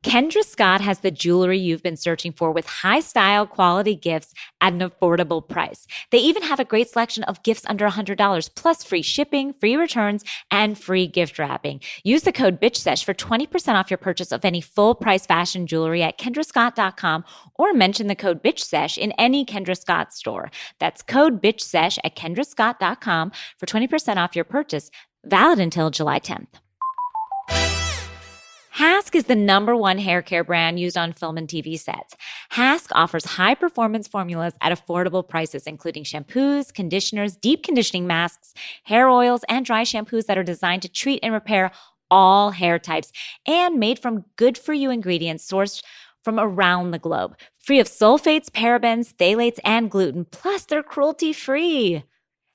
Kendra Scott has the jewelry you've been searching for with high style, quality gifts at an affordable price. They even have a great selection of gifts under $100, plus free shipping, free returns, and free gift wrapping. Use the code Bitch Sesh for 20% off your purchase of any full price fashion jewelry at kendrascott.com or mention the code Bitch Sesh in any Kendra Scott store. That's code Bitch Sesh at kendrascott.com for 20% off your purchase, valid until July 10th. Hask is the #1 hair care brand used on film and TV sets. Hask offers high-performance formulas at affordable prices, including shampoos, conditioners, deep conditioning masks, hair oils, and dry shampoos that are designed to treat and repair all hair types and made from good-for-you ingredients sourced from around the globe. Free of sulfates, parabens, phthalates, and gluten, plus they're cruelty-free.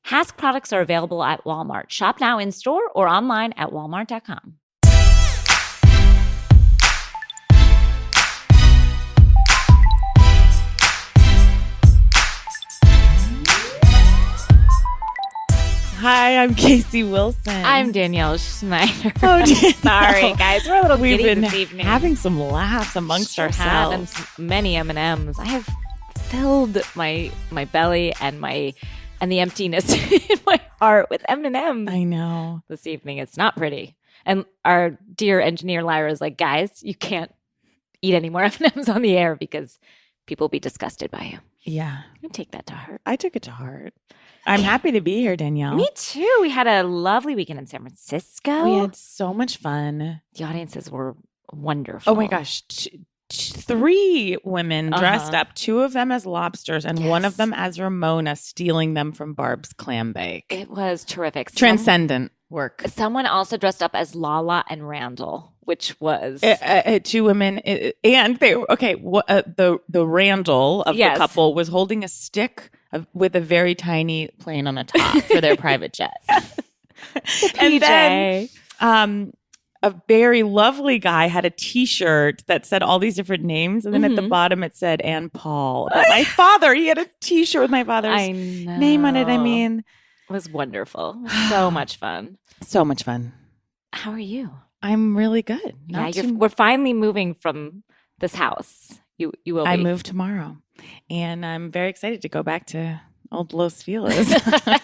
Hask products are available at Walmart. Shop now in-store or online at walmart.com. Hi, I'm Casey Wilson. I'm Danielle Schneider. Oh, Danielle. Sorry, guys. We're a little We've giddy been this evening. having some laughs amongst ourselves. Having many M&Ms. I have filled my belly and the emptiness in my heart with M&Ms. I know. This evening. It's not pretty. And our dear engineer Lyra is like, guys, you can't eat any more M&Ms on the air because people will be disgusted by you. Yeah. You take that to heart. I took it to heart. I'm happy to be here, Danielle. Me too. We had a lovely weekend in San Francisco. We had so much fun. The audiences were wonderful. Oh my gosh. 3 women dressed up, 2 of them as lobsters and one of them as Ramona, stealing them from Barb's clam bake. It was terrific. Transcendent work. Someone also dressed up as Lala and Randall, which was 2 women, and they the Randall of the couple was holding a stick with a very tiny plane on the top for their private jet. And then a very lovely guy had a T-shirt that said all these different names, and then at the bottom it said "and Paul." But my father, he had a T-shirt with my father's name on it. I mean, it was wonderful. So much fun. So much fun. How are you? I'm really good. We're finally moving from this house. You will be. I move tomorrow, and I'm very excited to go back to old Los Feliz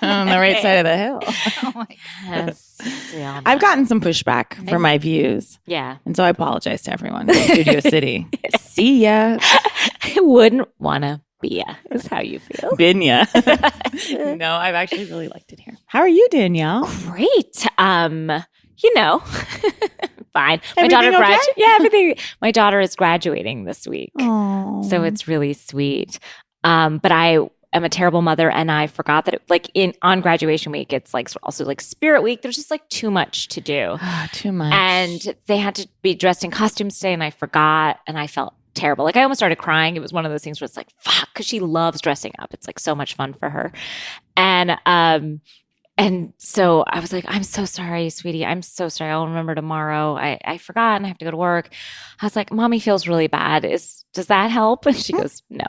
on the right side of the hill. Oh my goodness. Yes. I've gotten some pushback for my views. Yeah. And so I apologize to everyone in Studio City. See ya. I wouldn't want to be ya, is how you feel. Been ya. No, I've actually really liked it here. How are you, Danielle? Great. Fine. My Everything daughter okay? everything. My daughter is graduating this week. Aww. So it's really sweet. But I am a terrible mother, and I forgot that on graduation week, it's like also like Spirit Week. There's just like too much to do. Too much. And they had to be dressed in costumes today, and I forgot, and I felt terrible. Like I almost started crying. It was one of those things where it's like, fuck, because she loves dressing up. It's like so much fun for her. And so I was like, I'm so sorry, sweetie. I'm so sorry. I'll remember tomorrow. I forgot and I have to go to work. I was like, Mommy feels really bad. Does that help? And she goes, no.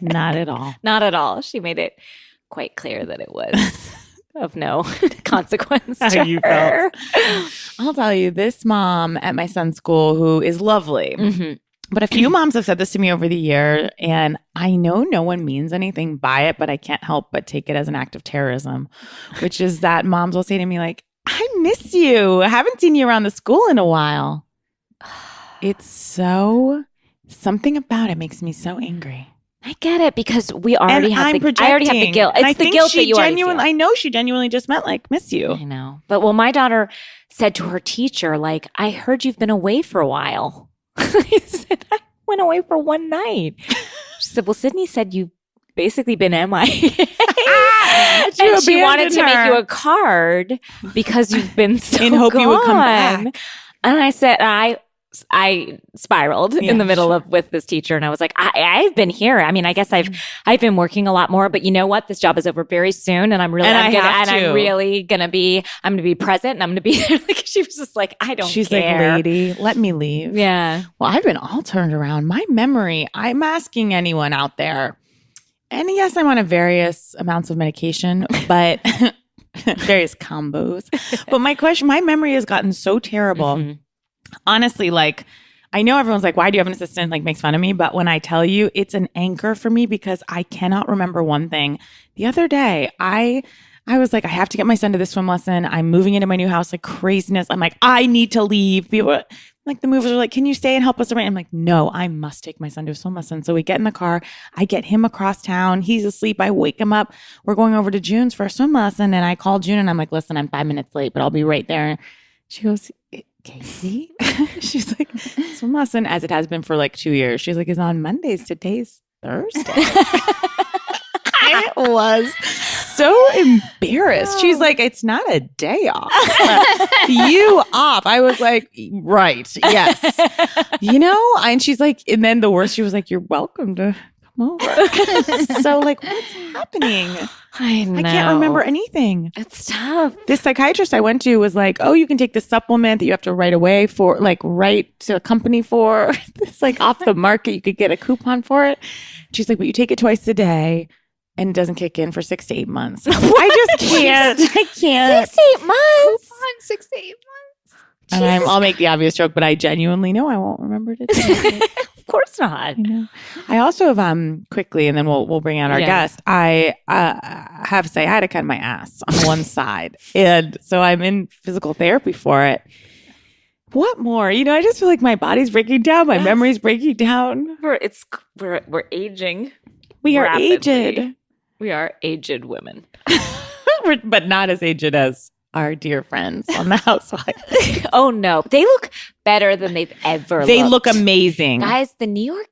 Not at all. Not at all. She made it quite clear that it was of no consequence to How you her. felt. I'll tell you, this mom at my son's school, who is lovely, but a few moms have said this to me over the year, and I know no one means anything by it, but I can't help but take it as an act of terrorism, which is that moms will say to me like, I miss you. I haven't seen you around the school in a while. It's something about it makes me so angry. I get it because we already have the guilt. And It's the guilt that you already feel. I know she genuinely just meant like miss you. I know. But my daughter said to her teacher, like, I heard you've been away for a while. I said, I went away for one night. She said, well, Sydney said you've basically been MIA. And she wanted to make you a card because you've been so in hope gone. You would come back. And I said, I spiraled in the middle with this teacher, and I was like, I've been here. I mean, I guess I've been working a lot more, but you know what? This job is over very soon, and I'm really gonna be present, and I'm gonna be there. Like she was just like, I don't. She's care. Like, lady, let me leave. Yeah. Well, I've been all turned around. My memory. I'm asking anyone out there, and yes, I'm on various amounts of medication, but various combos. But my memory has gotten so terrible. Honestly, like I know everyone's like, why do you have an assistant? Like makes fun of me. But when I tell you, it's an anchor for me because I cannot remember one thing. The other day, I was like, I have to get my son to the swim lesson. I'm moving into my new house, like craziness. I'm like, I need to leave. People, like the movers are like, can you stay and help us arrange? I'm like, no, I must take my son to a swim lesson. So we get in the car. I get him across town. He's asleep. I wake him up. We're going over to June's for a swim lesson. And I call June and I'm like, listen, I'm 5 minutes late, but I'll be right there. She goes, Casey? She's like, swim lesson, as it has been for like 2 years. She's like, is on Mondays. Today's Thursday. I was so embarrassed. She's like, it's not a day off. You off. I was like, right. Yes. And she's like, and then the worst, she was like, you're welcome to come over. So like, what's happening? I know. I can't remember anything. It's tough. This psychiatrist I went to was like, oh, you can take this supplement that you have to write away for, like write to a company for. It's like off the market. You could get a coupon for it. She's like, but you take it twice a day. And it doesn't kick in for 6 to 8 months. I just can't. I can't. 6 to 8 months. Coupon, 6 to 8 months. And I'll make the obvious joke, but I genuinely know I won't remember to do it. Of course not. I also have quickly, and then we'll bring out our guest. I have sciatica in my ass on one side, and so I'm in physical therapy for it. What more? I just feel like my body's breaking down. My memory's breaking down. We're aging. We are rapidly. aged. We are aged women. But not as aged as our dear friends on The Housewives. Oh, no. They look better than they've ever They looked. look amazing. Guys, the New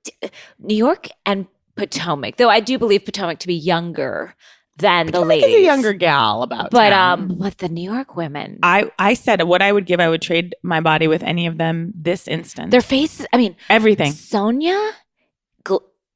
York and Potomac, though I do believe Potomac to be younger than the ladies. She's a younger gal about town. But the New York women. I said what I would give, I would trade my body with any of them this instant. Their faces, everything. Sonia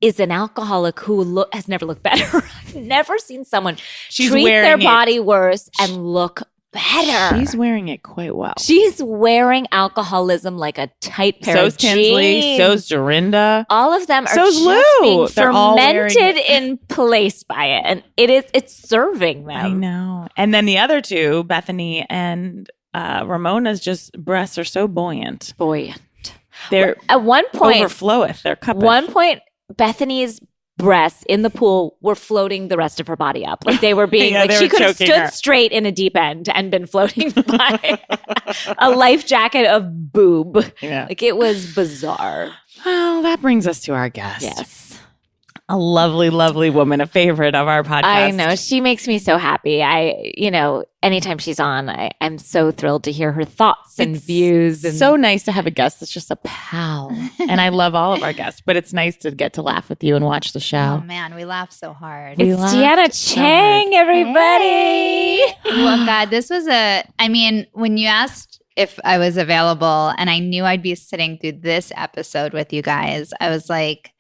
is an alcoholic who has never looked better. I've never seen someone treat their body worse and look better. She's wearing it quite well. She's wearing alcoholism like a tight pair of jeans. So's Tinsley. So's Dorinda. All of them are So's just Lou. being They're fermented in place by it. And it's serving them. I know. And then the other two, Bethany and Ramona's breasts are so buoyant. They're at one point overfloweth. They're cuppeth. One point, Bethany's breasts in the pool were floating the rest of her body up. Like they were being she could have stood straight in a deep end and been floating by a life jacket of boob. Yeah. Like it was bizarre. Well, that brings us to our guest. Yes. A lovely, lovely woman, a favorite of our podcast. I know. She makes me so happy. Anytime she's on, I'm so thrilled to hear her thoughts and views. And so nice to have a guest that's just a pal. And I love all of our guests, but it's nice to get to laugh with you and watch the show. Oh, man, we laugh so hard. It's Deanna Chang, everybody. Hey. Well, God, this was when you asked if I was available and I knew I'd be sitting through this episode with you guys, I was like,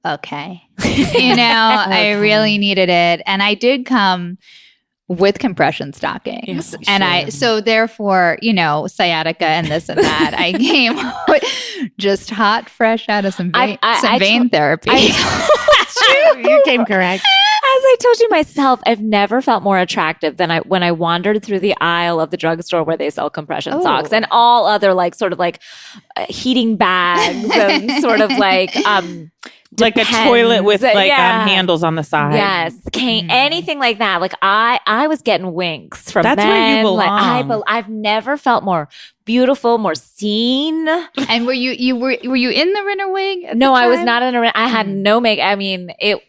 okay. I really needed it. And I did come with compression stockings. Yes, and so therefore, sciatica and this and that, I came just hot, fresh out of some vein therapy. You came correct. As I told you myself, I've never felt more attractive than when I wandered through the aisle of the drugstore where they sell compression socks and all other heating bags and sort of like a toilet with handles on the side. Yes. Anything like that. Like I was getting winks from That's men. where you belong. I've never felt more beautiful, more seen. And were you in the Renner wig? No, I was not in a. I had no makeup.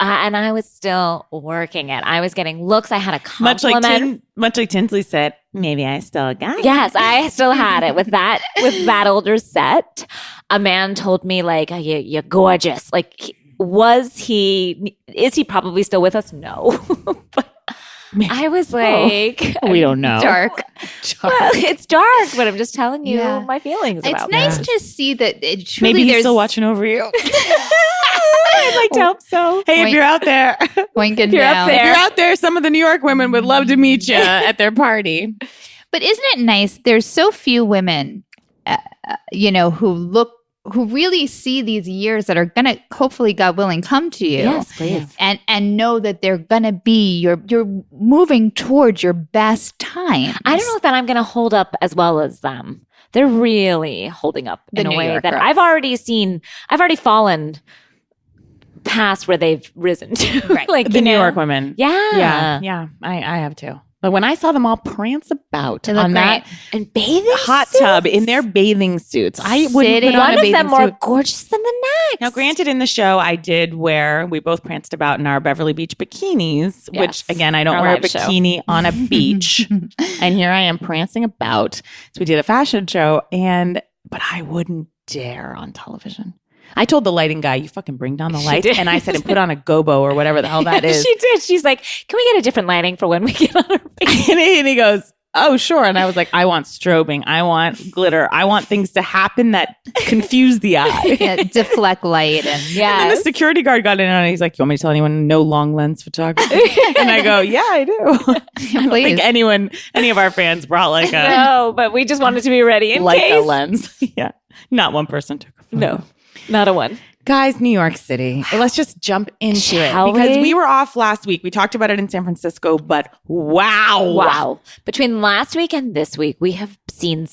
And I was still working it. I was getting looks. I had a compliment. Much like Tinsley said, maybe I still got it. Yes, I still had it with that older set. A man told me you're gorgeous. Is he probably still with us? No. But I was like, we don't know. Dark. Well, it's dark, but I'm just telling you my feelings about it. It's nice to see that it truly maybe he's still watching over you. I'd like to hope so. Hey, if you're out there, winking if you're down. If you're out there, some of the New York women would love to meet you at their party. But isn't it nice? There's so few women, who really see these years that are going to, hopefully, God willing, come to you. Yes, please. And know that they're going to be, you're moving towards your best time. I don't know if that I'm going to hold up as well as them. they're really holding up in a New way York that girls. I've already fallen past where they've risen to. Right. Like The New York women. Yeah. Yeah. I have too. But when I saw them all prance about They look on that great. And bathing hot suits. tub in their bathing suits, I wouldn't Sitting- put on One a of bathing them more suit. gorgeous than the next. Now, granted, in the show, I did wear, we both pranced about in our Beverly Beach bikinis, Yes. which, again, I don't Our wear a live show. bikini on a beach. And here I am prancing about. So we did a fashion show, but I wouldn't dare on television. I told the lighting guy, you fucking bring down the She lights. did. And I said, and put on a gobo or whatever the hell that is. She did. She's like, can we get a different lighting for when we get on our face? And he goes, oh, sure. And I was like, I want strobing. I want glitter. I want things to happen that confuse the eye. Yeah, deflect light and And then Yes. the security guard got in and he's like, you want me to tell anyone no long lens photography? And I go, yeah, I do. I don't Please. think any of our fans brought like a No, but we just wanted to be ready in like a case. lens. Yeah. Not one person took a photo. No, not a one. Guys, New York City. Let's just jump into Shall it. Because we? we were off last week. We talked about it in San Francisco, but wow. Wow. Between last week and this week, we have seen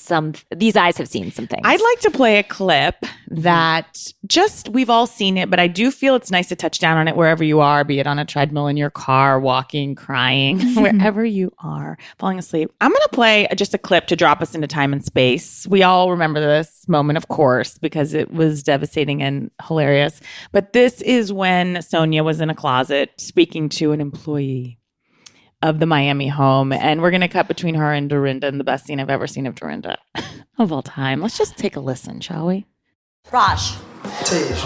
these eyes have seen some things. I'd like to play a clip that we've all seen it, but I do feel it's nice to touch down on it wherever you are, be it on a treadmill, in your car, walking, crying, wherever you are, falling asleep. I'm going to play just a clip to drop us into time and space. We all remember this moment, of course, because it was devastating and hilarious. But this is when Sonia was in a closet speaking to an employee of the Miami home. And we're going to cut between her and Dorinda in the best scene I've ever seen of Dorinda of all time. Let's just take a listen, shall we? Raj,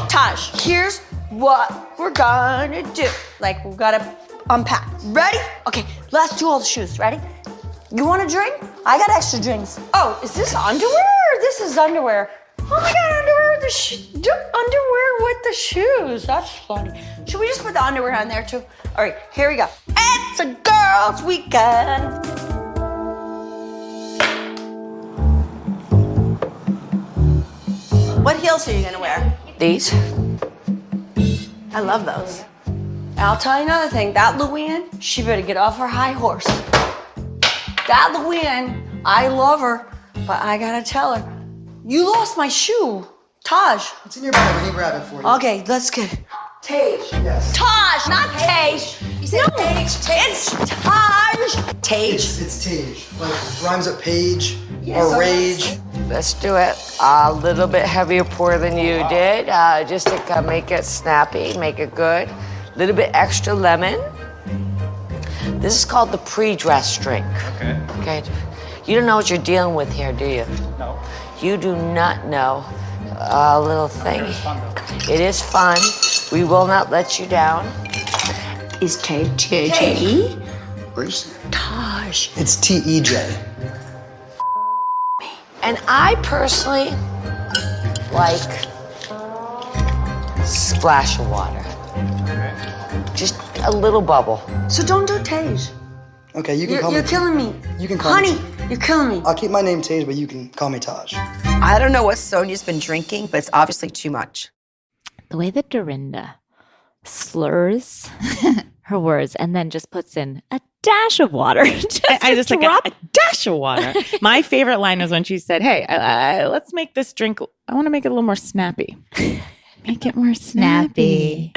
Taj, here's what we're gonna do. Like, we've gotta unpack. Ready? Okay, let's do all the shoes. Ready? You want a drink? I got extra drinks. Oh, is this underwear? This is underwear. Oh my God, underwear with underwear with the shoes. That's funny. Should we just put the underwear on there too? All right, here we go. It's a girls' weekend. What heels are you gonna wear? These. I love those. And I'll tell you another thing. That Luann, she better get off her high horse. That Luann, I love her, but I gotta tell her, you lost my shoe. Taj. It's in your bag. Let me grab it for you. Okay, let's get it. Tage. Yes. Taj, not Tage. You said Tage. It's Taj. Tage. It's Tage. Like rhymes with page or rage. Let's do it a little bit heavier pour than you did, just to make it snappy, make it good. A little bit extra lemon. This is called the pre-dress drink. Okay. You don't know what you're dealing with here, do you? No. You do not know a little thing. It is fun. We will not let you down. Is Tage or is Taj? It's Tej. And I personally like splash of water. Just a little bubble. So don't do Tage. Okay, you can call me. You're killing me. You can call me. Honey, you're killing me. I'll keep my name Tage, but you can call me Taj. I don't know what Sonia's been drinking, but it's obviously too much. The way that Dorinda slurs her words and then just puts in a dash of water. I just like a dash of water. My favorite line is when she said, hey, let's make this drink, I want to make it a little more snappy. Make it more snappy.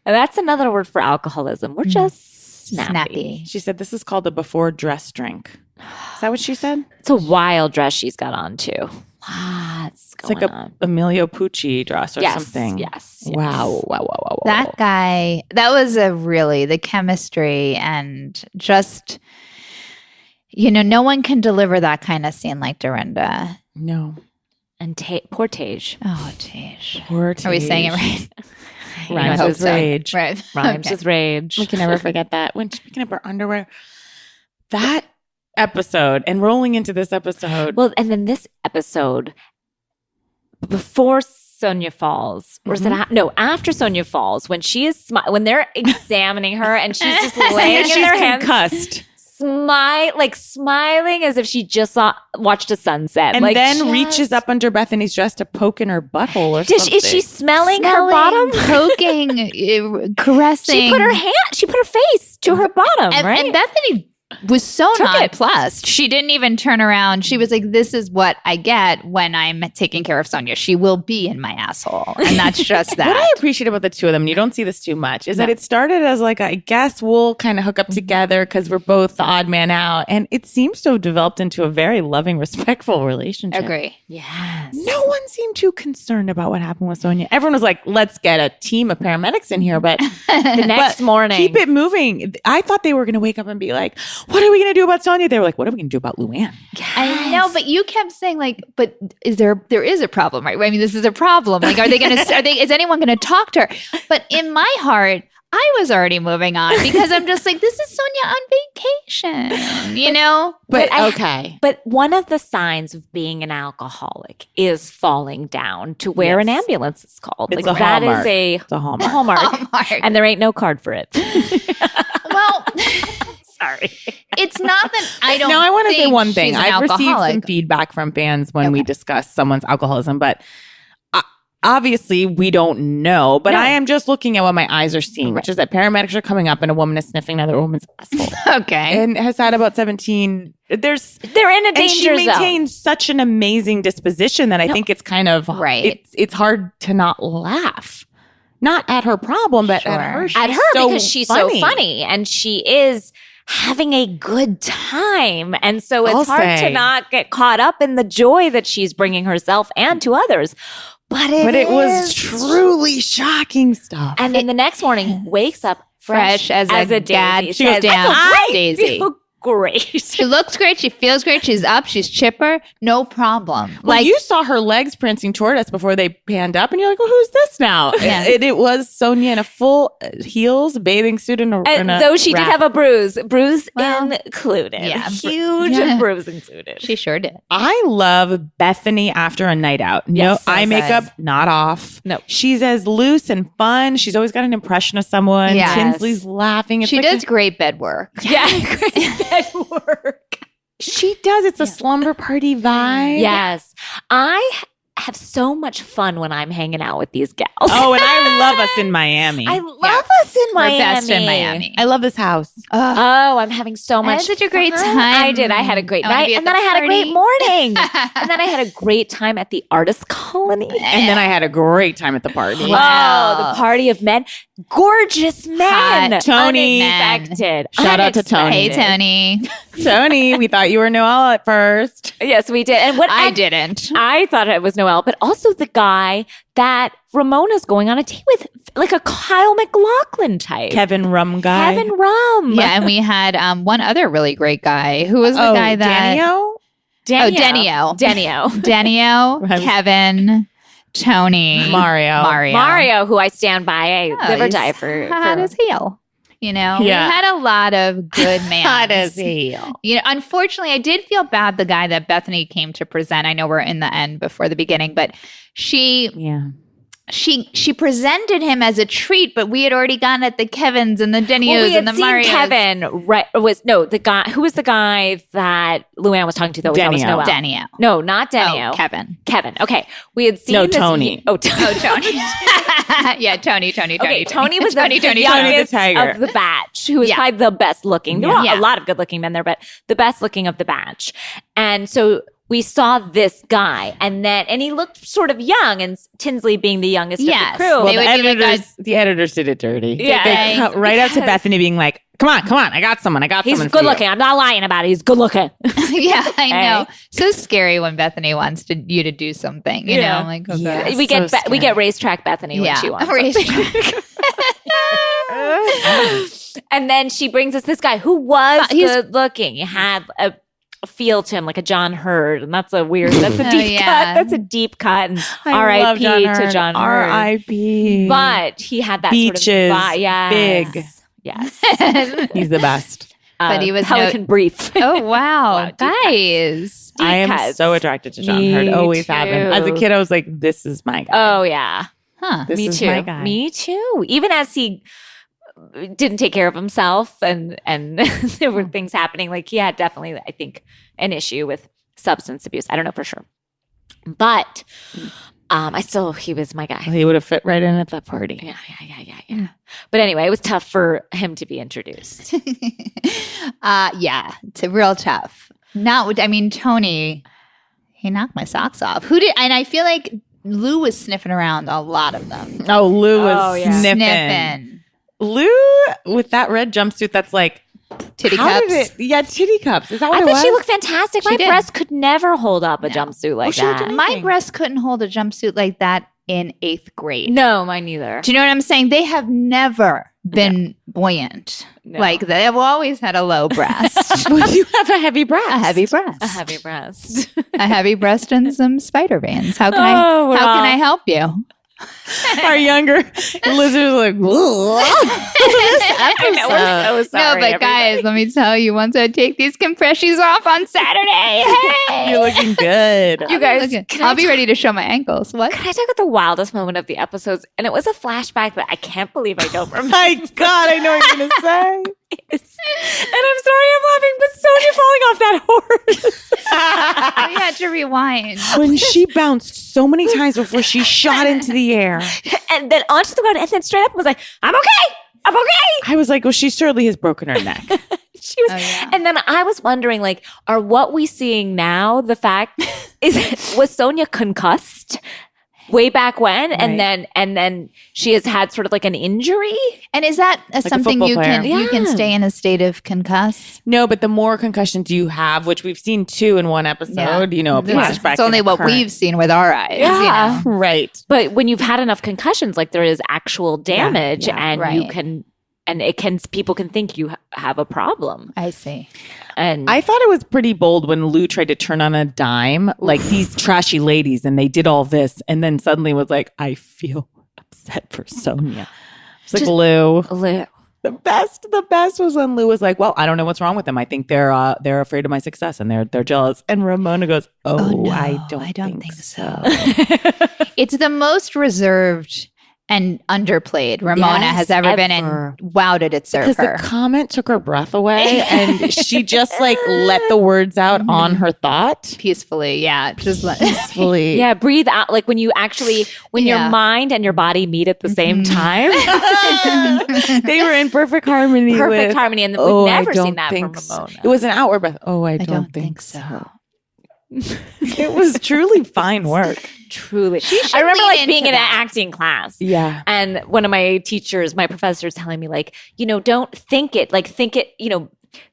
And that's another word for alcoholism. We're just snappy. She said this is called a before dress drink. Is that what she said? It's a wild dress she's got on too. Lots It's going like on. a Emilio Pucci dress or Yes, something. yes. Wow. that guy, that was the chemistry and just, no one can deliver that kind of scene like Dorinda. No. And poor Tage. Oh, Tage. Poor Are we saying it Tage. right? Rhymes I hope with so. rage. Right. Rhymes Okay. with rage. We can never forget that. When speaking of our underwear, that episode and rolling into this episode. Well, and then this episode, before Sonia falls, or is it after Sonia falls, when she is when they're examining her and she's just laying in she's their hands, concussed. smiling as if she just watched a sunset, And then just- reaches up under Bethany's dress to poke in her butthole or something. Is she smelling her bottom? Poking, caressing. She put her face to her bottom, and, right? and Bethany was so Took it. nonplussed. She didn't even turn around. She was like, this is what I get when I'm taking care of Sonia. She will be in my asshole. And that's just that. What I appreciate about the two of them, and you don't see this too much, is that it started as like, I guess we'll kind of hook up together because we're both the odd man out. And it seems to have developed into a very loving, respectful relationship. Agree. Yes. No one seemed too concerned about what happened with Sonia. Everyone was like, let's get a team of paramedics in here. But The next morning. keep it moving. I thought they were going to wake up and be like, what are we going to do about Sonia? They were like, what are we going to do about Luann? I know, but you kept saying like, but there is a problem, right? I mean, this is a problem. Like, is anyone going to talk to her? But in my heart, I was already moving on because I'm just like, this is Sonia on vacation, you know? But okay. But one of the signs of being an alcoholic is falling down to where an ambulance is called. It's like a that hallmark. is a It's a hallmark. Hallmark. And there ain't no card for it. Well, Sorry. it's not that I don't. Now, I want to say think one thing. she's an I've received some alcoholic. feedback from fans when we discuss someone's alcoholism, but obviously we don't know. But No. I am just looking at what my eyes are seeing, which is that paramedics are coming up and a woman is sniffing another woman's asshole Okay. and has had about 17. They're in a And she danger zone. maintains such an amazing disposition that I think it's kind of Right. It's hard to not laugh, not at her problem, but Sure. at her. At her so because she's so funny and she is having a good time. And so it's I'll hard say. to not get caught up in the joy that she's bringing herself and to others. But it was is truly shocking stuff. And then the next morning, wakes up Fresh as a gad daisy. she goes Says, down. I Daisy. feel great. She looks great. She feels great. She's up. She's chipper. No problem. Well, you saw her legs prancing toward us before they panned up, and you're like, well, who's this now? Yeah. And it was Sonia in a full heels, bathing suit, and And a though she did wrap. have a bruise Well, included. yeah. Huge Yeah. bruise included. she sure did. I love Bethany after a night out. No Yes, so eye good. makeup, not off. No. She's as loose and fun. She's always got an impression of someone. Yes. Tinsley's laughing. It's She like does great bed work. Yeah, great bed work. She does. It's a slumber party vibe. Yes. I have so much fun when I'm hanging out with these gals. Oh, and I love us in Miami. I love us in We're Miami. best in Miami. I love this house. Oh, I'm having so I much had such a great fun. time. I did. I had a great I wanna night. be at And then the I had a great party. morning. And then I had a great time at the artist colony. And then I had a great time at the party. Wow. Oh, the party of men. Gorgeous men. Hot Tony. Unexpected. Shout out to Tony. Hey, Tony. Tony, we thought you were Noelle at first. Yes, we did. And what I didn't. I thought it was Noelle, but also the guy that Ramona's going on a date with, like a Kyle MacLachlan type. Kevin Rum guy. Kevin Rum. Yeah, and we had one other really great guy who was the guy that Daniel? Denio. Denio. Denio, Right. Kevin, Tony, Mario. Mario, who I stand by. I Oh, live or he's die for. hot as heel. You know, Yeah. we had a lot of good man. Hot as heel. You know, unfortunately, I did feel bad. The guy that Bethany came to present. I know we're in the end before the beginning, but she presented him as a treat. But we had already gone at the Kevins and the Denios Well, we had and the seen Marios. Kevin. Right? Was no the guy who was the guy that Luann was talking to? That we thought was Denio. Noelle. Denio. No, not Denio. Oh, Kevin. Kevin. Okay, we had seen No, this- Tony. Oh, Tony. Tony. Yeah, Tony. Okay, Tony was Tony, the Tony, youngest Tony the tiger. of the batch, who was Yeah. probably the best looking. There were Yeah. a lot of good looking men there, but the best looking of the batch. And so we saw this guy, and he looked sort of young, and Tinsley being the youngest Yes. of the crew. They would give you guys- The editors did it dirty. Yeah. They cut right up to Because- Bethany being like, come on, I got someone. He's someone for good you." looking. I'm not lying about it. He's good looking. Yeah, I know. So scary when Bethany wants you to do something. You know, Yeah. I'm like, okay. Yeah. we get so we scary. get racetrack Bethany when she wants. something. And then she brings us this guy who was He's- good looking. He had a feel to him like a John Hurd, and that's a deep yeah. cut. That's a deep cut. And I love R.I.P. John to Hurd. John Hurd. R.I.P. But he had that Beaches. sort of vibe. Yes. Big. Yes. He's the best. But he was Pelican Brief. Oh, wow. Wow, deep cuts. Guys. I am cuts. so attracted to John Me Hurd. Always have been. As a too. kid, I was like, this is my guy. Oh yeah. Huh. This Me is too. my guy. Me too. Even as he didn't take care of himself and there were things happening, like he had definitely, I think, an issue with substance abuse. I don't know for sure. But He was my guy. He would have fit right in at that party. Yeah. But anyway, it was tough for him to be introduced. Yeah, it's real tough. Tony, he knocked my socks off. And I feel like Lou was sniffing around a lot of them. Oh, Lou was sniffing. Lou with that red jumpsuit that's like titty cups. Titty cups. Is that what I it was? thought she looked fantastic. She My did. breast could never hold up a jumpsuit like that. My breast couldn't hold a jumpsuit like that in 8th grade. No, mine neither. Do you know what I'm saying? They have never been buoyant. No. Like they have always had a low breast. Well, you have a heavy breast. A heavy breast. A heavy breast. A heavy breast and some spider veins. How can Oh, how can wow. I help you? Our younger listeners are like, I know, we're so sorry. No, but guys, let me tell you, once I take these compressions off on Saturday, hey, you're looking good. You guys, can I'll I be ready to show my ankles. What? Can I talk about the wildest moment of the episodes? And it was a flashback that I can't believe I don't remember. My God, I know what you're going to say. And I'm sorry I'm laughing, but Sonia falling off that horse. I had to rewind. When she bounced so many times before she shot into the air. And then onto the ground and then straight up was like, I'm okay. I'm okay. I was like, well, she surely has broken her neck. She was, Oh, yeah. and then I was wondering, like, are what we seeing now the fact was Sonia concussed way back when, and then she has had sort of like an injury? And is that a something football you can player. you can stay in a state of concuss? No, but the more concussions you have, which we've seen 2 in one episode, a flashback. It's only and what current. we've seen with our eyes. Yeah. You know? Right. But when you've had enough concussions, like there is actual damage, and right. you can, and it can, people can think you have a problem. I see. And I thought it was pretty bold when Lou tried to turn on a dime, like these trashy ladies, and they did all this, and then suddenly was like, I feel upset for Sonia. It's like, Lou. The best was when Lou was like, well, I don't know what's wrong with them. I think they're afraid of my success and they're jealous. And Ramona goes, No, I don't think so. It's the most reserved and underplayed Ramona Yes, has ever been, ever. and wow, did it serve Because her. the comment took her breath away and she just like let the words out on her thought. Peacefully, yeah. Just let Peacefully. yeah, breathe out. Like when you actually, when your Yeah. mind and your body meet at the same time. They were in perfect harmony. Perfect with, harmony. And we've "Oh, I never don't seen that from think so." Ramona. It was an outward breath. Oh, I I don't think so. so. It was truly fine work. Truly. should I remember lean like being into in an that. acting class. Yeah. And one of my teachers, my professors telling me like, don't think it,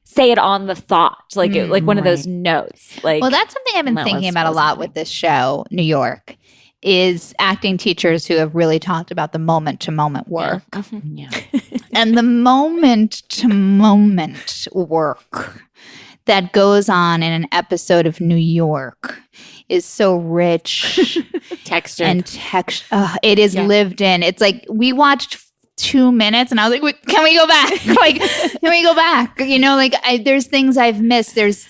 say it on the thought, like one of those notes. Like, Well, that's something I've been that thinking was about a lot with this show, New York, is acting teachers who have really talked about the moment to moment work. Yeah. And the moment to moment work that goes on in an episode of New York is so rich Texture. and it is lived in. It's like we watched 2 minutes and I was like, "Wait, can we go back? Like, can we go back? There's things I've missed. There's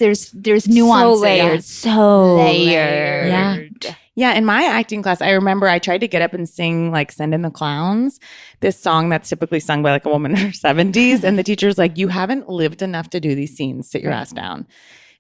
nuances. So layered. Yeah. Yeah, in my acting class, I remember I tried to get up and sing like Send in the Clowns, this song that's typically sung by like a woman in her 70s. And the teacher's like, you haven't lived enough to do these scenes. Sit your ass down. And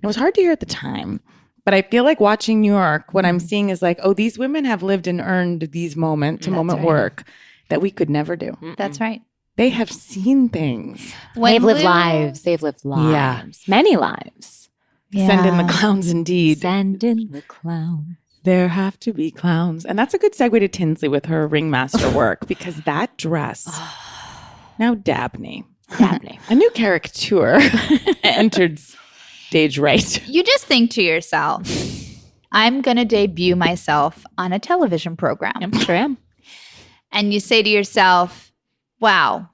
it was hard to hear at the time. But I feel like watching New York, what I'm seeing is like, oh, these women have lived and earned these moment to moment work that we could never do. That's right. They have seen things. They've lived lives. They've lived lives. Yeah. Many lives. Send in the clowns, indeed. Send in the clown. There have to be clowns. And that's a good segue to Tinsley with her ringmaster work because that dress. Now, Dabney. A new caricature entered stage right. You just think to yourself, I'm going to debut myself on a television program. Sure am. And you say to yourself, wow,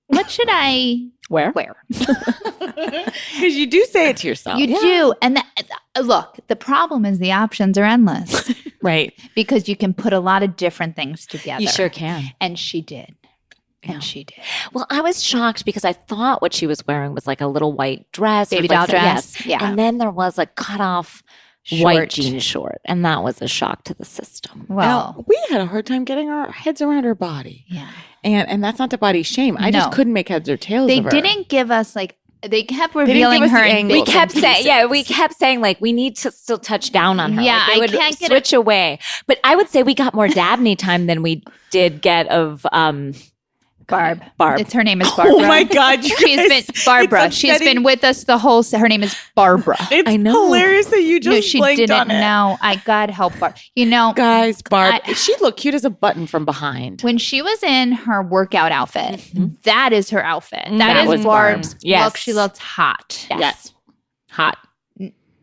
what should I Where? wear? Because you do say it to yourself. You do. And look, the problem is the options are endless Right. because you can put a lot of different things together. You sure can. And she did. Yeah. And she did. Well, I was shocked because I thought what she was wearing was like a little white dress. Baby or like doll dress. Yes. Yeah. And then there was a cut off white jean short. And that was a shock to the system. Well, Now, we had a hard time getting our heads around her body. yeah. And that's not to body shame. I just No. couldn't make heads or tails They of her. didn't give us like They kept didn't revealing give us her the in angle. We bits kept and saying, pieces. yeah, we kept saying like we need to still touch down on her. Yeah, like, they would I can't get switch away. But I would say we got more Dabney time than we did get of Barb. Barb. It's her name is Barbara. Oh my God, you She's guys, been Barbara. it's She's upsetting. been with us the whole. Her name is Barbara. It's I know. hilarious that you just No, she blanked didn't on it. know. I God help Barb. You know, Guys, Barb, I- she looked cute as a button from behind. when she was in her workout outfit, that is her outfit. That that was is Barb's Barb. Yes. look. She looked hot. Yes. Hot.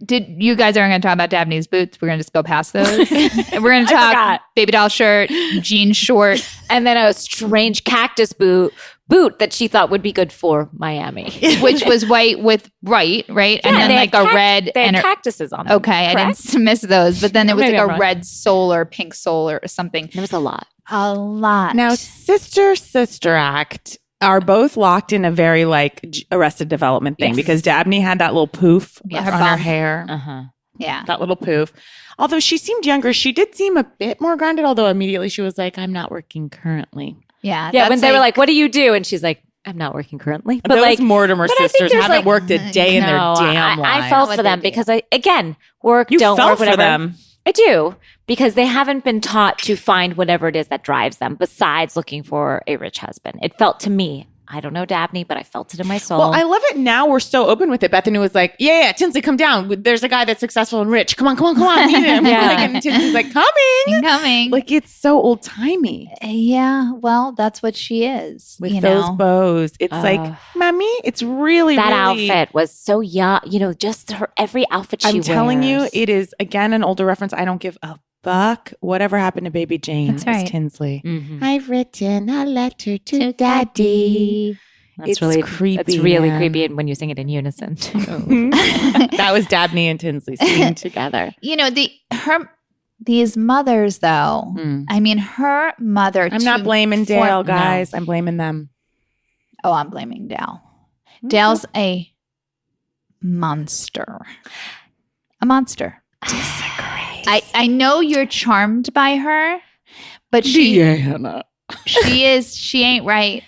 Did you guys aren't going to talk about Dabney's boots? We're going to just go past those. And we're going to talk forgot. baby doll shirt, jean short. And then a strange cactus boot that she thought would be good for Miami. Which was white with right, and then they like had a red They and had a, cactuses on them. okay, correct? I didn't miss those, but then it was Maybe like I'm a wrong. red soul or pink soul or something. There was a lot. A lot. Now, sister act are both locked in a very like Arrested Development thing Yes. because Dabney had that little poof Yeah, her on her bum. hair. Uh-huh. yeah, That little poof. Although she seemed younger, she did seem a bit more grounded, although immediately she was like, I'm not working currently. yeah, Yeah, when that's they were like, what do you do? And she's like, I'm not working currently. But Those like, Mortimer but I think sisters there's, haven't like- worked a day in their no, damn lives. I felt What for they them do. because again, work, You don't felt work, for whatever. them. I do because they haven't been taught to find whatever it is that drives them besides looking for a rich husband. It felt to me, I don't know Dabney, but I felt it in my soul. Well, I love it now. We're so open with it. Bethany was like, yeah, Tinsley, come down. There's a guy that's successful and rich. Come on, meet him. Yeah. Like, and Tinsley's like, coming. incoming. Like, it's so old timey yeah, well, that's what she is. with you those know? bows. It's like, mommy, it's really, that really, outfit was so young. You know, just her every outfit she I'm telling you, wears. it is again an older reference. I don't give a fuck. Whatever happened to Baby Jane That's right. is Tinsley. Mhm. I've written a letter to Daddy. That's It's really creepy, That's really man. creepy when you sing it in unison. That was Dabney and Tinsley singing together. You know, these mothers though. Mm. I mean, her mother. I'm not blaming form- Dale, guys. I'm blaming them. Oh, I'm blaming Dale. Mm-hmm. Dale's a monster. A monster. I know you're charmed by her, but she ain't right.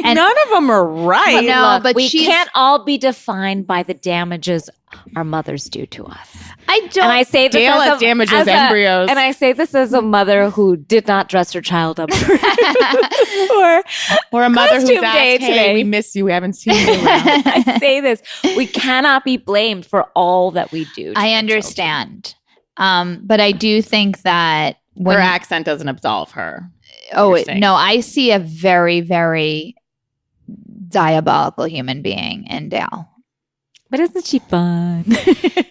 And None of them are right. No, Look, but we she's- can't all be defined by the damages our mothers do to us. I don't. And I say this Dale as has damaged those embryos. And I say this as a mother who did not dress her child up for Or a mother who's Costume asked, day hey, today." we miss you. We haven't seen you around. I say this. We cannot be blamed for all that we do. to I our understand. But I do think that when Her accent doesn't absolve her. oh you're saying. no, I see a very, very diabolical human being in Dale. children. But isn't she fun?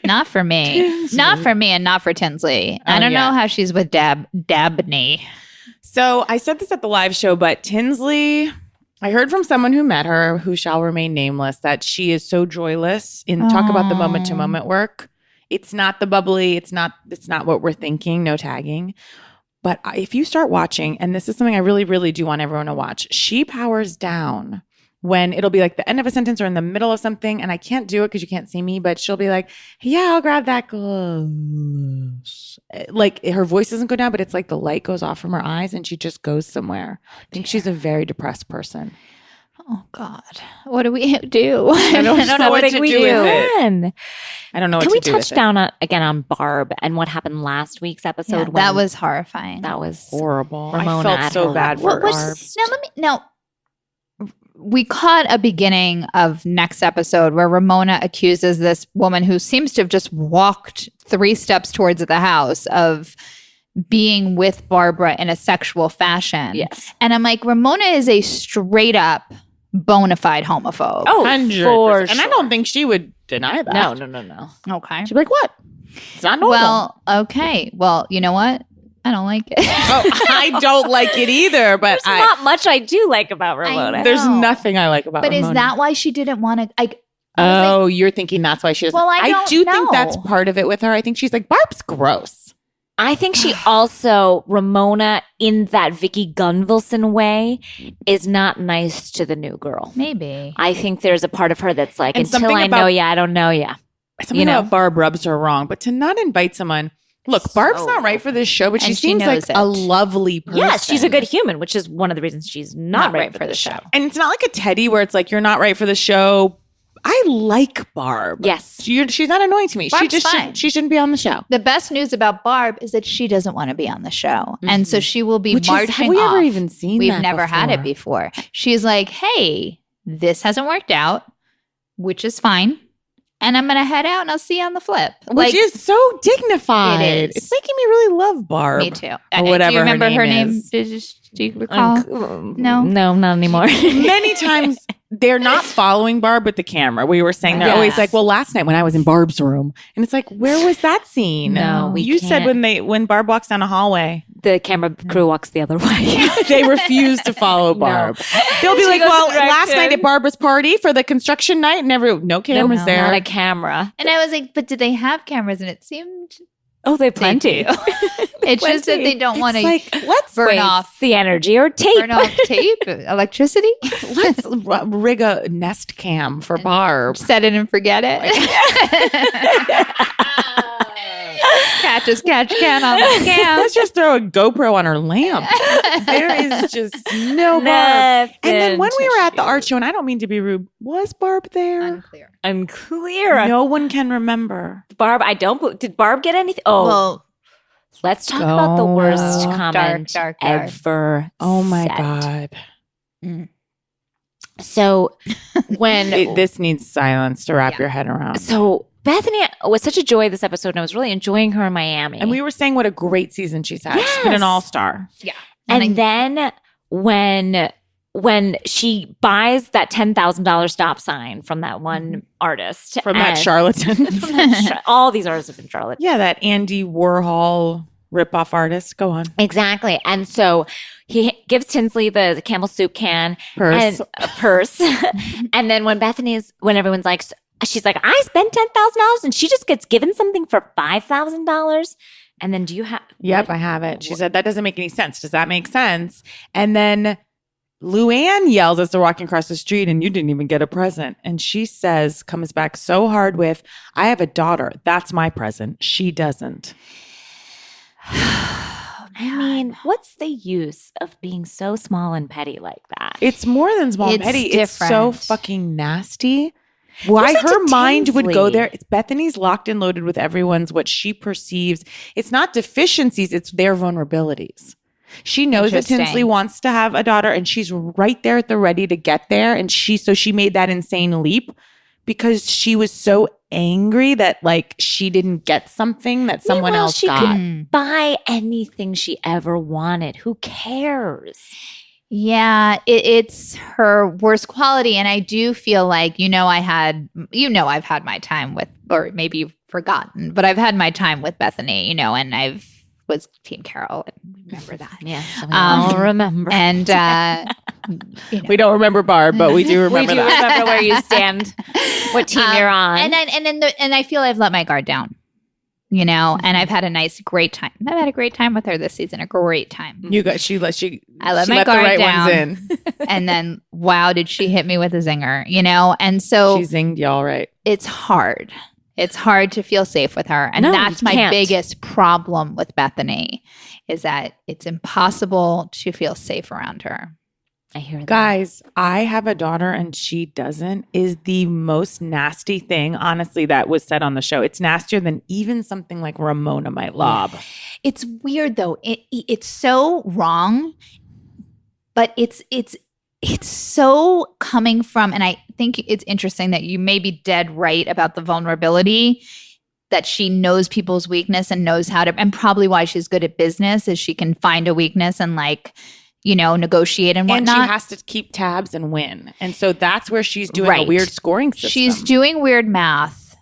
Not for me. Not for me and not for Tinsley. I Oh, don't yeah. know how she's with Dabney. So I said this at the live show, but Tinsley, I heard from someone who met her, who shall remain nameless, that she is so joyless in talk about the moment to moment work. It's not the bubbly. It's not what we're thinking. No tagging. But if you start watching, and this is something I really, really do want everyone to watch, she powers down when it'll be like the end of a sentence or in the middle of something, and I can't do it because you can't see me, but she'll be like, yeah, I'll grab that glass. Like her voice doesn't go down, but it's like the light goes off from her eyes and she just goes somewhere. I think she's a very depressed person. Oh God. What do we do? I don't know what think to we do with do. it. I don't know what Can to we do touch with down again on Barb and what happened last week's episode? Yeah, when that was horrifying. that was it. Horrible. Ramona I at felt so her bad level. for Barb. Now we caught a beginning of next episode where Ramona accuses this woman who seems to have just walked 3 steps towards the house of being with Barbara in a sexual fashion. Yes. And I'm like, Ramona is a straight up bona fide homophobe. Oh, 100%. for And I sure. don't think she would deny that. No. Okay. She'd be like, what? It's not normal. Well, okay. Well, you know what? I don't like it. oh, I don't like it either, but There's not much I do like about Ramona. there's No. nothing I like about But is Ramona. that why she didn't want to? I was Oh, you're thinking that's why she doesn't. Well, I don't do know. think that's part of it with her. I think she's like, Barb's gross. I think she also, Ramona, in that Vicky Gunvalson way, is not nice to the new girl. maybe. I think there's a part of her that's like, And until something I about- know ya, I don't know ya. Something You know. about Barb rubs her wrong, but to not invite someone Look, Barb's not right for this show, but she And she seems like knows it. a lovely person. Yes, she's a good human, which is one of the reasons she's not right for the show. And it's not like a Teddy where it's like, you're not right for the show. I like Barb. Yes. She's not annoying to me. Barb's fine. She shouldn't be on the show. The best news about Barb is that she doesn't want to be on the show. And so she will be marching have we off. ever even seen We've that never had it before. She's like, hey, this hasn't worked out, which is fine. And I'm going to head out and I'll see you on the flip. Which is so dignified. It is. It's making me really love Barb. Me too. Or whatever do you remember her name? is. Do you recall? No? No, not anymore. Many times they're not following Barb with the camera. We were saying they're always like, well, last night when I was in Barb's room. And it's like, where was that scene? No, we You said can't. when Barb walks down a hallway. The camera crew walks the other way. They refuse to follow Barb. They'll be She like, goes well, to direct last night him. at Barbara's party for the construction night, no cameras there. Not a camera. And I was like, but did they have cameras? And it seemed Oh, they plenty. do. It's just that they don't want to let's burn Waste off the energy or tape. burn off tape, electricity. let's rig a Nest cam for Barb. Set it and forget it. Catch can on the cam. Let's just throw a GoPro on her lamp. There is just no Barb. And then when we were at the art show, and I don't mean to be rude, was Barb there? Unclear. No one can remember. Barb, did Barb get anything? Oh, Well, let's talk about the worst Dark, comment dark. ever. Oh my said. God. So when This needs silence to wrap your head around. so Bethany was such a joy this episode, and I was really enjoying her in Miami. And we were saying what a great season she's had. She's been an Yes. all-star. yeah. And then when she buys that $10,000 stop sign from that one artist, From that and- charlatan. all these artists have been charlatan. Yeah, that Andy Warhol ripoff artist. Go on. Exactly. And so he gives Tinsley the Campbell soup can Purse. and a purse. And then when everyone's like, she's like, I spent $10,000 and she just gets given something for $5,000. And then do you have? Yep, I have it. She said, that doesn't make any sense. Does that make sense? And then Luann yells as they're walking across the street, and you didn't even get a present. And she comes back so hard with, I have a daughter. That's my present. She doesn't. I mean, what's the use of being so small and petty like that? It's more than small and It's petty. It's so different. fucking nasty. Why such a her mind would go Tinsley. there. It's Bethany's locked and loaded with everyone's what she perceives. It's not deficiencies, it's their vulnerabilities. She knows that Interesting. Tinsley wants to have a daughter, and she's right there at the ready to get there. And she made that insane leap because she was so angry that like she didn't get something that someone Meanwhile, else she got. could buy anything she ever wanted. Who cares? Yeah, it's her worst quality. And I do feel like, I've had my time with, or maybe you've forgotten, but I've had my time with Bethany, and I've was Team Carol. And remember that. Yeah, so we all remember. And, We don't remember Barb, but we do remember we do that. remember where you stand, what team you're on. And I feel I've let my guard down, and I've had a great time. I've had a great time with her this season, a great time. You got she I let she my let the guard right down. ones in. And then, wow, did she hit me with a zinger, And so She zinged y'all right. it's hard. It's hard to feel safe with her. And No, that's you my can't. biggest problem with Bethany is that it's impossible to feel safe around her. I hear that. Guys, I have a daughter and she doesn't is the most nasty thing, honestly, that was said on the show. It's nastier than even something like Ramona might lob. It's weird though. It's so wrong, but it's so coming from, and I think it's interesting that you may be dead right about the vulnerability, that she knows people's weakness and knows how to, and probably why she's good at business is she can find a weakness and negotiate and And whatnot. she has to keep tabs and win. And so that's where she's doing a Right. weird scoring system. She's doing weird math.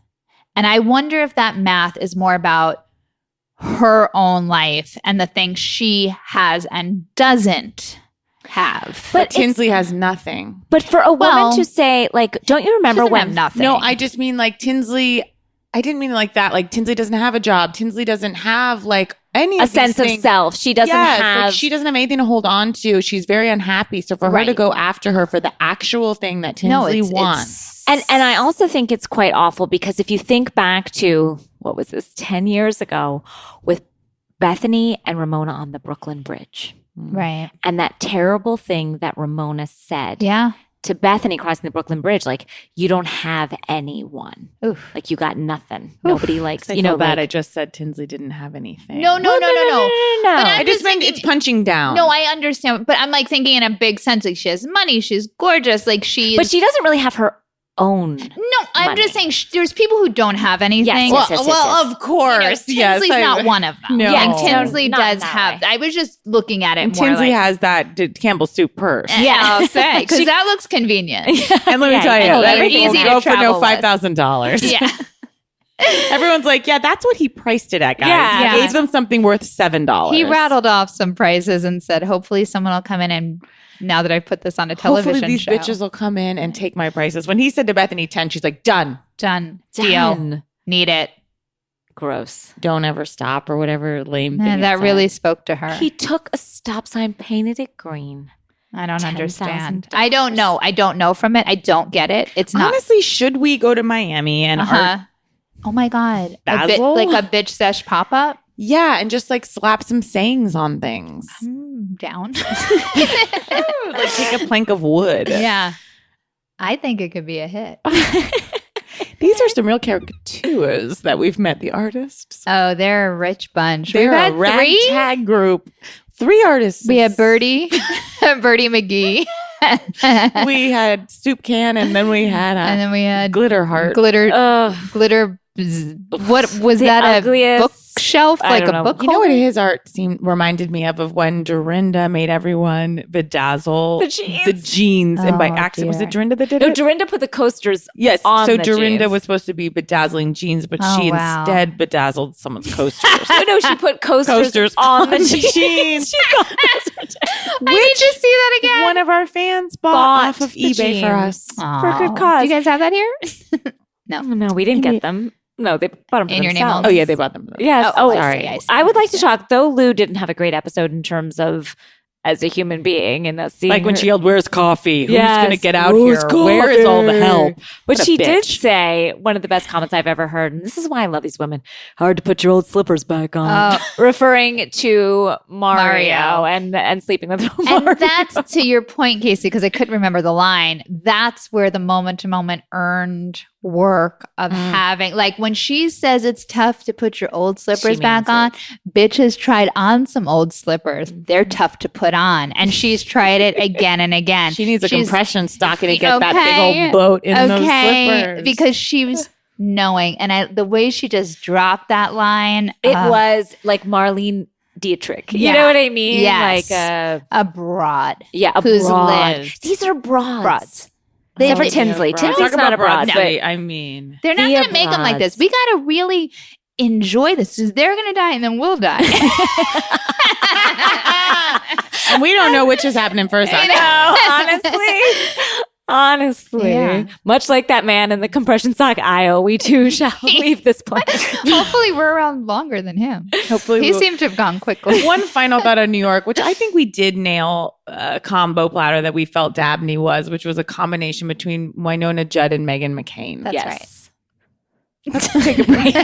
And I wonder if that math is more about her own life and the things she has and doesn't have. but Tinsley has nothing. But for a woman Well, to say, like, don't you remember She doesn't when have nothing. No, I just mean like Tinsley. I didn't mean like that. Like Tinsley doesn't have a job. Tinsley doesn't have like any a of these sense of things. self? She doesn't Yes, have. like she doesn't have anything to hold on to. She's very unhappy. So for her to Right. go after her for the actual thing that Tinsley wants. And I also think it's quite awful because if you think back to what was this, 10 years ago with Bethany and Ramona on the Brooklyn Bridge. Right. And that terrible thing that Ramona said Yeah. to Bethany crossing the Brooklyn Bridge, like, you don't have anyone. Oof. Like, you got nothing. Nobody likes, I you know, feel bad. like, I just said Tinsley didn't have anything. No. no. But I just meant it's punching down. No, I understand. But I'm like thinking in a big sense, like she has money, she's gorgeous, like she's. But she doesn't really have her own. No, I'm money. just saying there's people who don't have anything. Yes, yes, well, yes. of course. Tinsley's not one of them. No. Yeah, No, Tinsley not does in that have. way. I was just looking at it And more Tinsley like, has that Campbell soup purse. yeah, I'll say because that looks convenient. And let me Yeah, tell you, and that easy will to go for no travel with. $5,000. Yeah, Everyone's like, yeah, that's what he priced it at, guys. Yeah. He gave them something worth $7. he rattled off some prices and said, "Hopefully, someone will come in and now that I put this on a television Hopefully these show, bitches will come in and take my prices. When he said to Bethany 10, she's like, done. done, deal, Done. need it." Gross. Don't ever stop or whatever lame thing. Man, it that said. really spoke to her. He took a stop sign, painted it green. I don't understand. $10,000. I don't know. I don't know from it. I don't get it. It's not. Honestly, should we go to Miami and art? Oh my god, Basil? like a bitch sesh pop up. Yeah, and just like slap some sayings on things. Down. Like take a plank of wood. Yeah, I think it could be a hit. These are some real caricatures that we've met, the artists. Oh, they're a rich bunch. They're We've a had three. ragtag group. 3 artists. We had Birdie, Birdie McGee, We had Soup Can, and then we had and then we had Glitter Heart. glitter. Ugh. Glitter. What was The that? A ugliest- bookshelf, I like don't a know. book. You know what holder? his art reminded me of when Dorinda made everyone bedazzle The jeans. and by Oh, accident, was it dear. Dorinda that did No, it? Dorinda put the coasters. Yes. on So the Dorinda jeans. was supposed to be bedazzling jeans, but Oh, she wow. instead bedazzled someone's coasters. No, she put coasters, on the jeans. I need to see that again. One of our fans bought Bought off of the eBay for us. Aw. for a good cause. Do you guys have that here? No, we didn't get them. No, they bought them for In your name themselves. only? Oh yeah, they bought them. Yes. Oh, Oh, I see, sorry. I see. I would like to talk, though Lou didn't have a great episode in terms of as a human being and us seeing Like when her- she yelled, "Where's coffee? Who's Yes. going to get out Where's here? Where is all the coffee?" help?" But What a she did bitch. say one of the best comments I've ever heard, and this is why I love these women. Hard to put your old slippers back on. Oh. Referring to Mario, Mario. and sleeping with Mario. And that's to your point, Casey, because I couldn't remember the line. That's where the moment to moment earned work of having, like when she says it's tough to put your old slippers back on, bitches tried on some old slippers. They're tough to put on. And she's tried it again and again. She needs a She's- compression stocking to get that Okay. big old boat in those slippers. because she was knowing. And the way she just dropped that line, It was like Marlene Dietrich. You Yeah. know what I mean? Yes. Like a broad. a Who's broad. lived. These are broads. Broads. Except for They- Tinsley. Broad. Tinsley's Talk not about a broad. broad But city, I mean, They're not Thea going to make them like this. broads. We got to really enjoy this. 'Cause they're going to die and then we'll die. and we don't know which is happening first. Honestly. Yeah. Much like that man in the compression sock aisle, we too shall leave this place. Hopefully, we're around longer than him. Hopefully, He we'll- seemed to have gone quickly. One final thought on New York, which I think we did nail a combo platter that we felt Dabney was, which was a combination between Winona Judd and Meghan McCain. That's Yes. Let's take a break.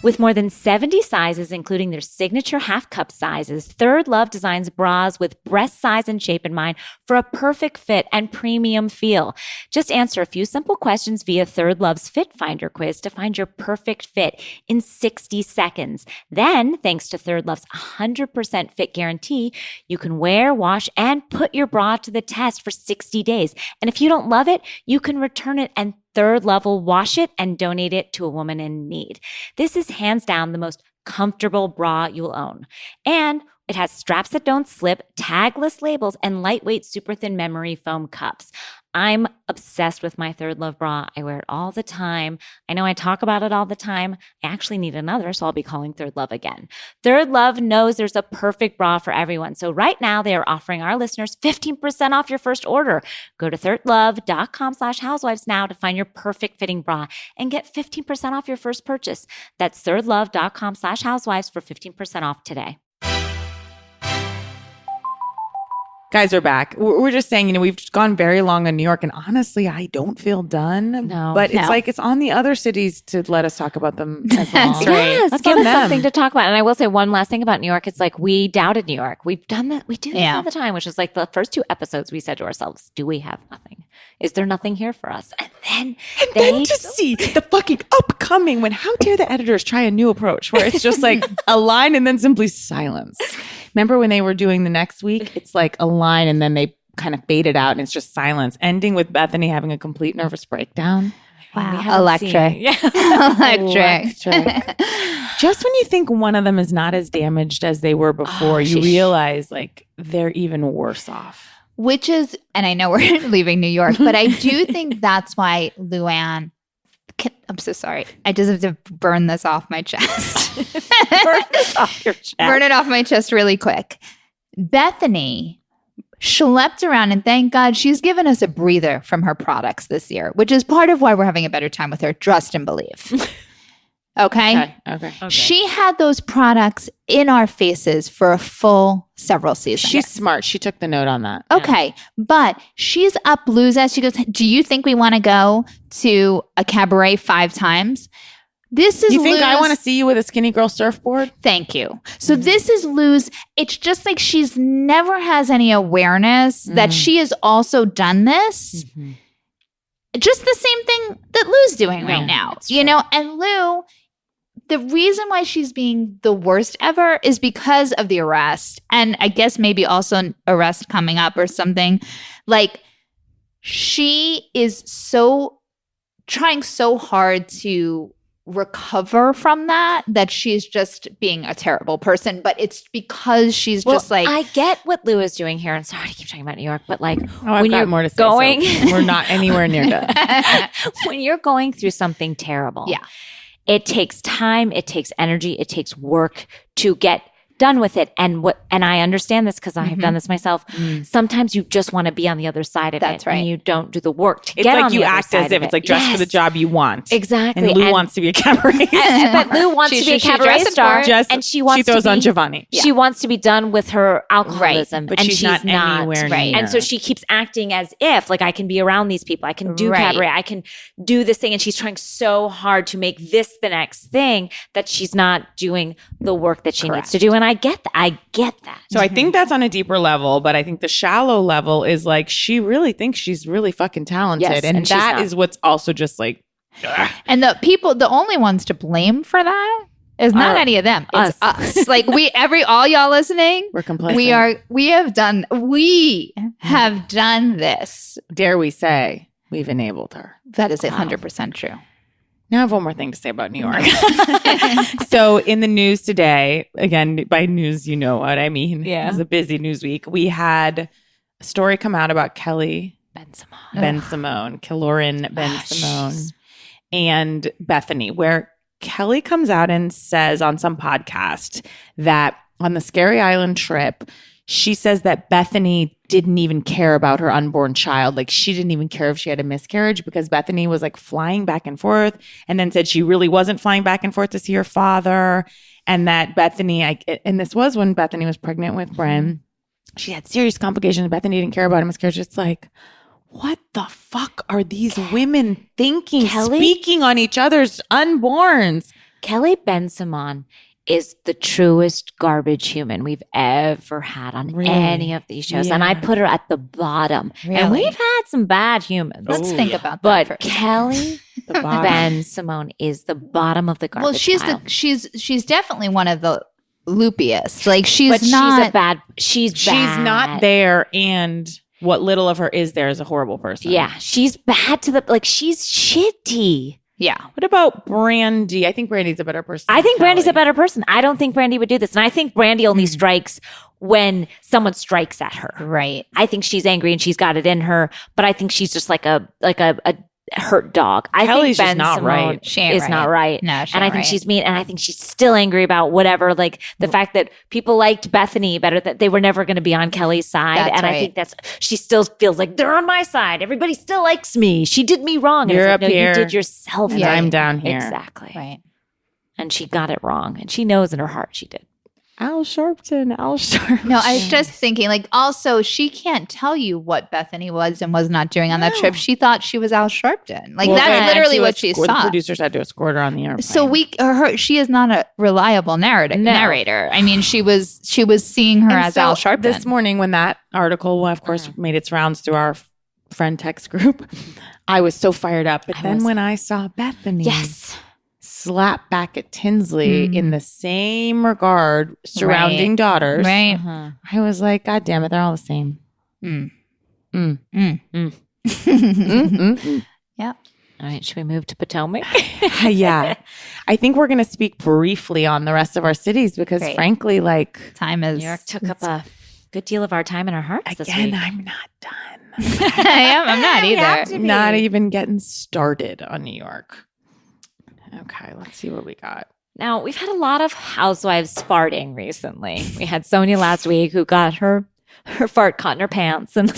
With more than 70 sizes, including their signature half cup sizes, Third Love designs bras with breast size and shape in mind for a perfect fit and premium feel. Just answer a few simple questions via Third Love's Fit Finder quiz to find your perfect fit in 60 seconds. Then, thanks to Third Love's 100% fit guarantee, you can wear, wash, and put your bra to the test for 60 days. And if you don't love it, you can return it and Third Love will wash it and donate it to a woman in need. This is hands down the most comfortable bra you'll own. And it has straps that don't slip, tagless labels, and lightweight super thin memory foam cups. I'm obsessed with my Third Love bra. I wear it all the time. I know I talk about it all the time. I actually need another, so I'll be calling Third Love again. Third Love knows there's a perfect bra for everyone. So right now they are offering our listeners 15% off your first order. Go to thirdlove.com/housewives now to find your perfect fitting bra and get 15% off your first purchase. That's thirdlove.com/housewives for 15% off today. Guys are back. We're just saying, we've gone very long on New York, and honestly, I don't feel done. No. But it's like it's on the other cities to let us talk about them as long. That's right. Yes, That's give on us them. something to talk about. And I will say one last thing about New York. It's like we doubted New York. We've done that. We do this all the time, which is like the first 2 episodes we said to ourselves, do we have nothing? Is there nothing here for us? And then to see the fucking upcoming how dare the editors try a new approach where it's just like a line and then simply silence. Remember when they were doing the next week? It's like a line and then they kind of fade it out and it's just silence, ending with Bethany having a complete nervous breakdown. Wow. Electric. Yeah. Electric. Just when you think one of them is not as damaged as they were before, you realize like they're even worse off. Which is, and I know we're leaving New York, but I do think that's why Luann, I'm so sorry. I just have to burn this off my chest. Burn this off your chest. Burn it off my chest really quick. Bethany schlepped around, and thank God she's given us a breather from her products this year, which is part of why we're having a better time with her. Trust and believe. Okay? She had those products in our faces for a full several seasons. She's smart. She took the note on that. Okay. But she's up Luz. She goes, do you think we want to go to a cabaret 5 times? This is You think Luz. I want to see you with a skinny girl surfboard? Thank you. So this is Luz. It's just like she's never has any awareness that she has also done this. Just the same thing that Lou's doing right now. And Lou, the reason why she's being the worst ever is because of the arrest. And I guess maybe also an arrest coming up or something. Like, she is trying so hard to recover from that she's just being a terrible person, but it's because she's just like, I get what Lou is doing here, and sorry to keep talking about New York, but like when you're more to say, going so we're not anywhere near that. When you're going through something terrible, it takes time, it takes energy, it takes work to get done with it. And I understand this because I have done this myself. Sometimes you just want to be on the other side of it, and you don't do the work to get on the other side. It's like you act as if it's like dress for the job you want. Exactly. And Lou wants to be a cabaret star. But Lou wants to be a cabaret star, and she throws on Giovanni. She wants to be done with her alcoholism, but and she's not anywhere near. And so she keeps acting as if like I can be around these people, I can do cabaret, I can do this thing, and she's trying so hard to make this the next thing that she's not doing the work that she needs to do. And I get that. So I think that's on a deeper level, but I think the shallow level is like she really thinks she's really fucking talented. Yes, and that is what's also just like and the only ones to blame for that is not any of them. It's us. Like all y'all listening, we're complicit. We have done this. Dare we say we've enabled her. That is 100% true. Now I have one more thing to say about New York. So in the news today, again, by news, you know what I mean. Yeah. It was a busy news week. We had a story come out about Kelly Ben-Simone, Killoran Ben-Simone, and Bethany, where Kelly comes out and says on some podcast that on the Scary Island trip, she says that Bethany didn't even care about her unborn child. Like, she didn't even care if she had a miscarriage because Bethany was like flying back and forth, and then said she really wasn't flying back and forth to see her father. And that Bethany, and this was when Bethany was pregnant with Bren, she had serious complications. Bethany didn't care about a miscarriage. It's like, what the fuck are these women thinking, speaking on each other's unborns? Kelly Ben-Simone is the truest garbage human we've ever had on any of these shows. And I put her at the bottom. And we've had some bad humans. Let's think about that. But Kelly Ben-Simone is the bottom of the garbage pile. She's definitely one of the loopiest. Like she's not there, and what little of her is there is a horrible person. Yeah, she's bad to she's shitty. Yeah. What about Brandy? I think Brandy's a better person. I think Brandy's a better person. I don't think Brandy would do this. And I think Brandy only strikes when someone strikes at her. Right. I think she's angry and she's got it in her, but I think she's just like a hurt dog. Kelly's I think just not right. She ain't right. Not right. No, and I think she's mean, and I think she's still angry about whatever, like the fact that people liked Bethany better, that they were never going to be on Kelly's side. That's I think she still feels like they're on my side. Everybody still likes me. She did me wrong. And You're it's like, up here. You did yourself. And I'm down here. Exactly. Right. And she got it wrong. And she knows in her heart she did. Al Sharpton. No, I was just thinking, like, also, she can't tell you what Bethany was and was not doing on that trip. She thought she was Al Sharpton. Like, that's literally what she The saw. producers had to escort her on the airplane. So she is not a reliable narrator. I mean, she was seeing her as Al Sharpton. This morning, when that article, of course, made its rounds through our friend text group, I was so fired up. But then when I saw Bethany, slap back at Tinsley in the same regard surrounding daughters. Right. I was like, God damn it, they're all the same. Yeah. All right, should we move to Potomac? Yeah. I think we're going to speak briefly on the rest of our cities because frankly, like time is New York took up a good deal of our time and our hearts this week. Again, I'm not done. I'm not either. Not even getting started on New York. Okay, let's see what we got. Now, we've had a lot of housewives farting recently. We had Sonia last week who got her fart caught in her pants and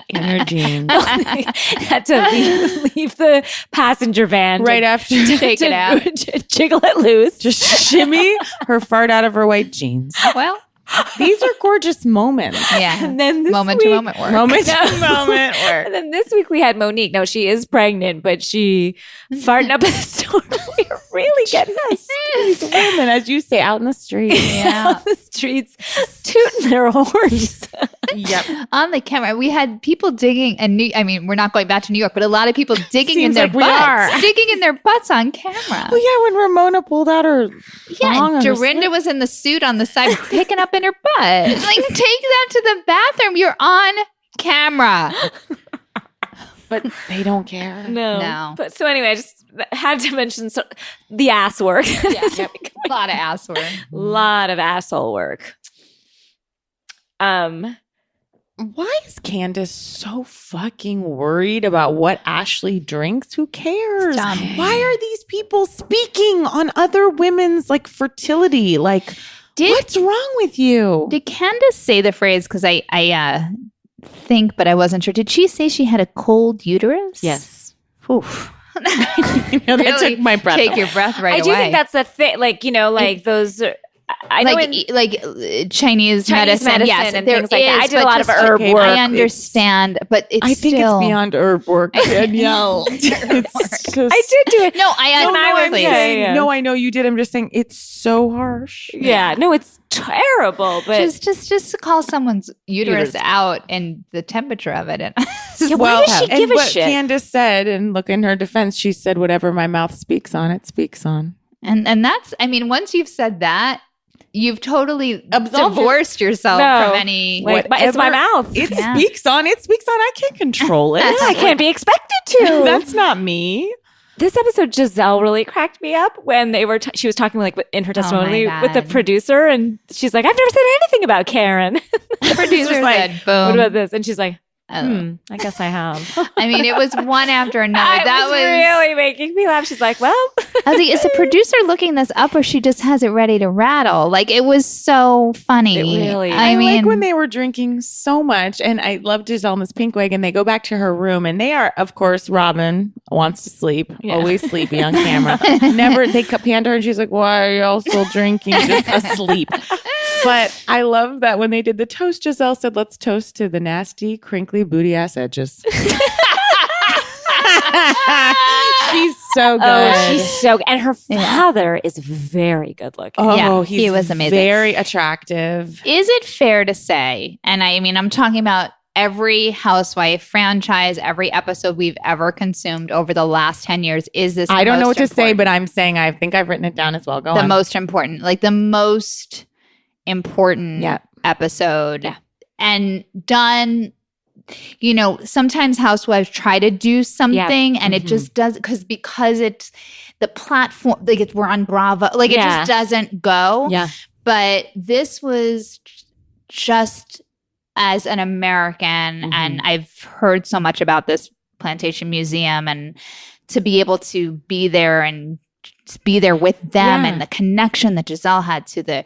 in her jeans. Had to leave the passenger van right after take it out. Jiggle it loose. Just shimmy her fart out of her white jeans. Well, these are gorgeous moments. Yeah. And then this moment week, to moment work. Moment to moment work. And then this week we had Monique. No, she is pregnant, but she farting up in the store. We were really getting us. These women, as you say, out in the street. Yeah. On the streets, tooting their horns. Yep. On the camera, we had people digging, and we're not going back to New York, but a lot of people digging in Seems their like we butts, are. digging in their butts on camera. Oh yeah, when Ramona pulled out her Yeah, and Dorinda was in the suit on the side, picking up in her butt. Like, take that to the bathroom. You're on camera. but they don't care. No. But so anyway, I just had to mention the ass work. Yeah, a lot of ass work. Lot of asshole work. Why is Candace so fucking worried about what Ashley drinks? Who cares? Dumb. Why are these people speaking on other women's like fertility? Like, what's wrong with you? Did Candace say the phrase? Because I think, but I wasn't sure. Did she say she had a cold uterus? Yes. Oof. That took my breath Take away. your breath right I do away. think that's a thing. Like, those. I know Chinese medicine, yes, and there things like that. I is, did a but lot of just- herb work. I understand, but it's I think still, it's beyond herb work, Danielle. It's just, I did do it. No, I I'm honestly. saying, no, I know you did. I'm just saying it's so harsh. Yeah, no, it's terrible. But Just to call someone's uterus out and the temperature of it. And why does she give a what shit? Candace said, and look, in her defense, she said, "Whatever my mouth speaks on, it speaks on." and that's, once you've said that, you've totally Absolved divorced yourself No. from any. Like, but it's my mouth. It Yeah. speaks on. It speaks on. I can't control it. I can't be expected to. That's not me. This episode, Giselle really cracked me up when they were. She was talking like in her testimony with the God. producer, and she's like, "I've never said anything about Karen." The producer like, said, boom. "What about this?" And she's like, Oh. I guess I have. It was one after another. That was really making me laugh. She's like, well. I was like, is the producer looking this up or she just has it ready to rattle? Like, it was so funny. It really- I like when they were drinking so much, and I loved Giselle in this pink wig, and they go back to her room, and they are, of course, Robin wants to sleep, always sleepy on camera. Never, they pan to her, and she's like, "Why are y'all still drinking?" Just asleep. But I love that when they did the toast, Giselle said, "Let's toast to the nasty, crinkly booty ass edges." She's so good. Oh, she's so good. And her father is very good looking. Oh, Yeah, he's he was amazing. Very attractive. Is it fair to say, and I'm talking about every housewife franchise, every episode we've ever consumed over the last 10 years, is this I don't know what to say, important? but I'm saying I think I've written it down as well. Go The on. most important, like the most important episode. Yeah. And done, sometimes housewives try to do something and it just does because it's the platform, like we're on Bravo, like it just doesn't go. Yeah. But this was just, as an American, and I've heard so much about this Plantation Museum, and to be able to be there and be there with them and the connection that Giselle had to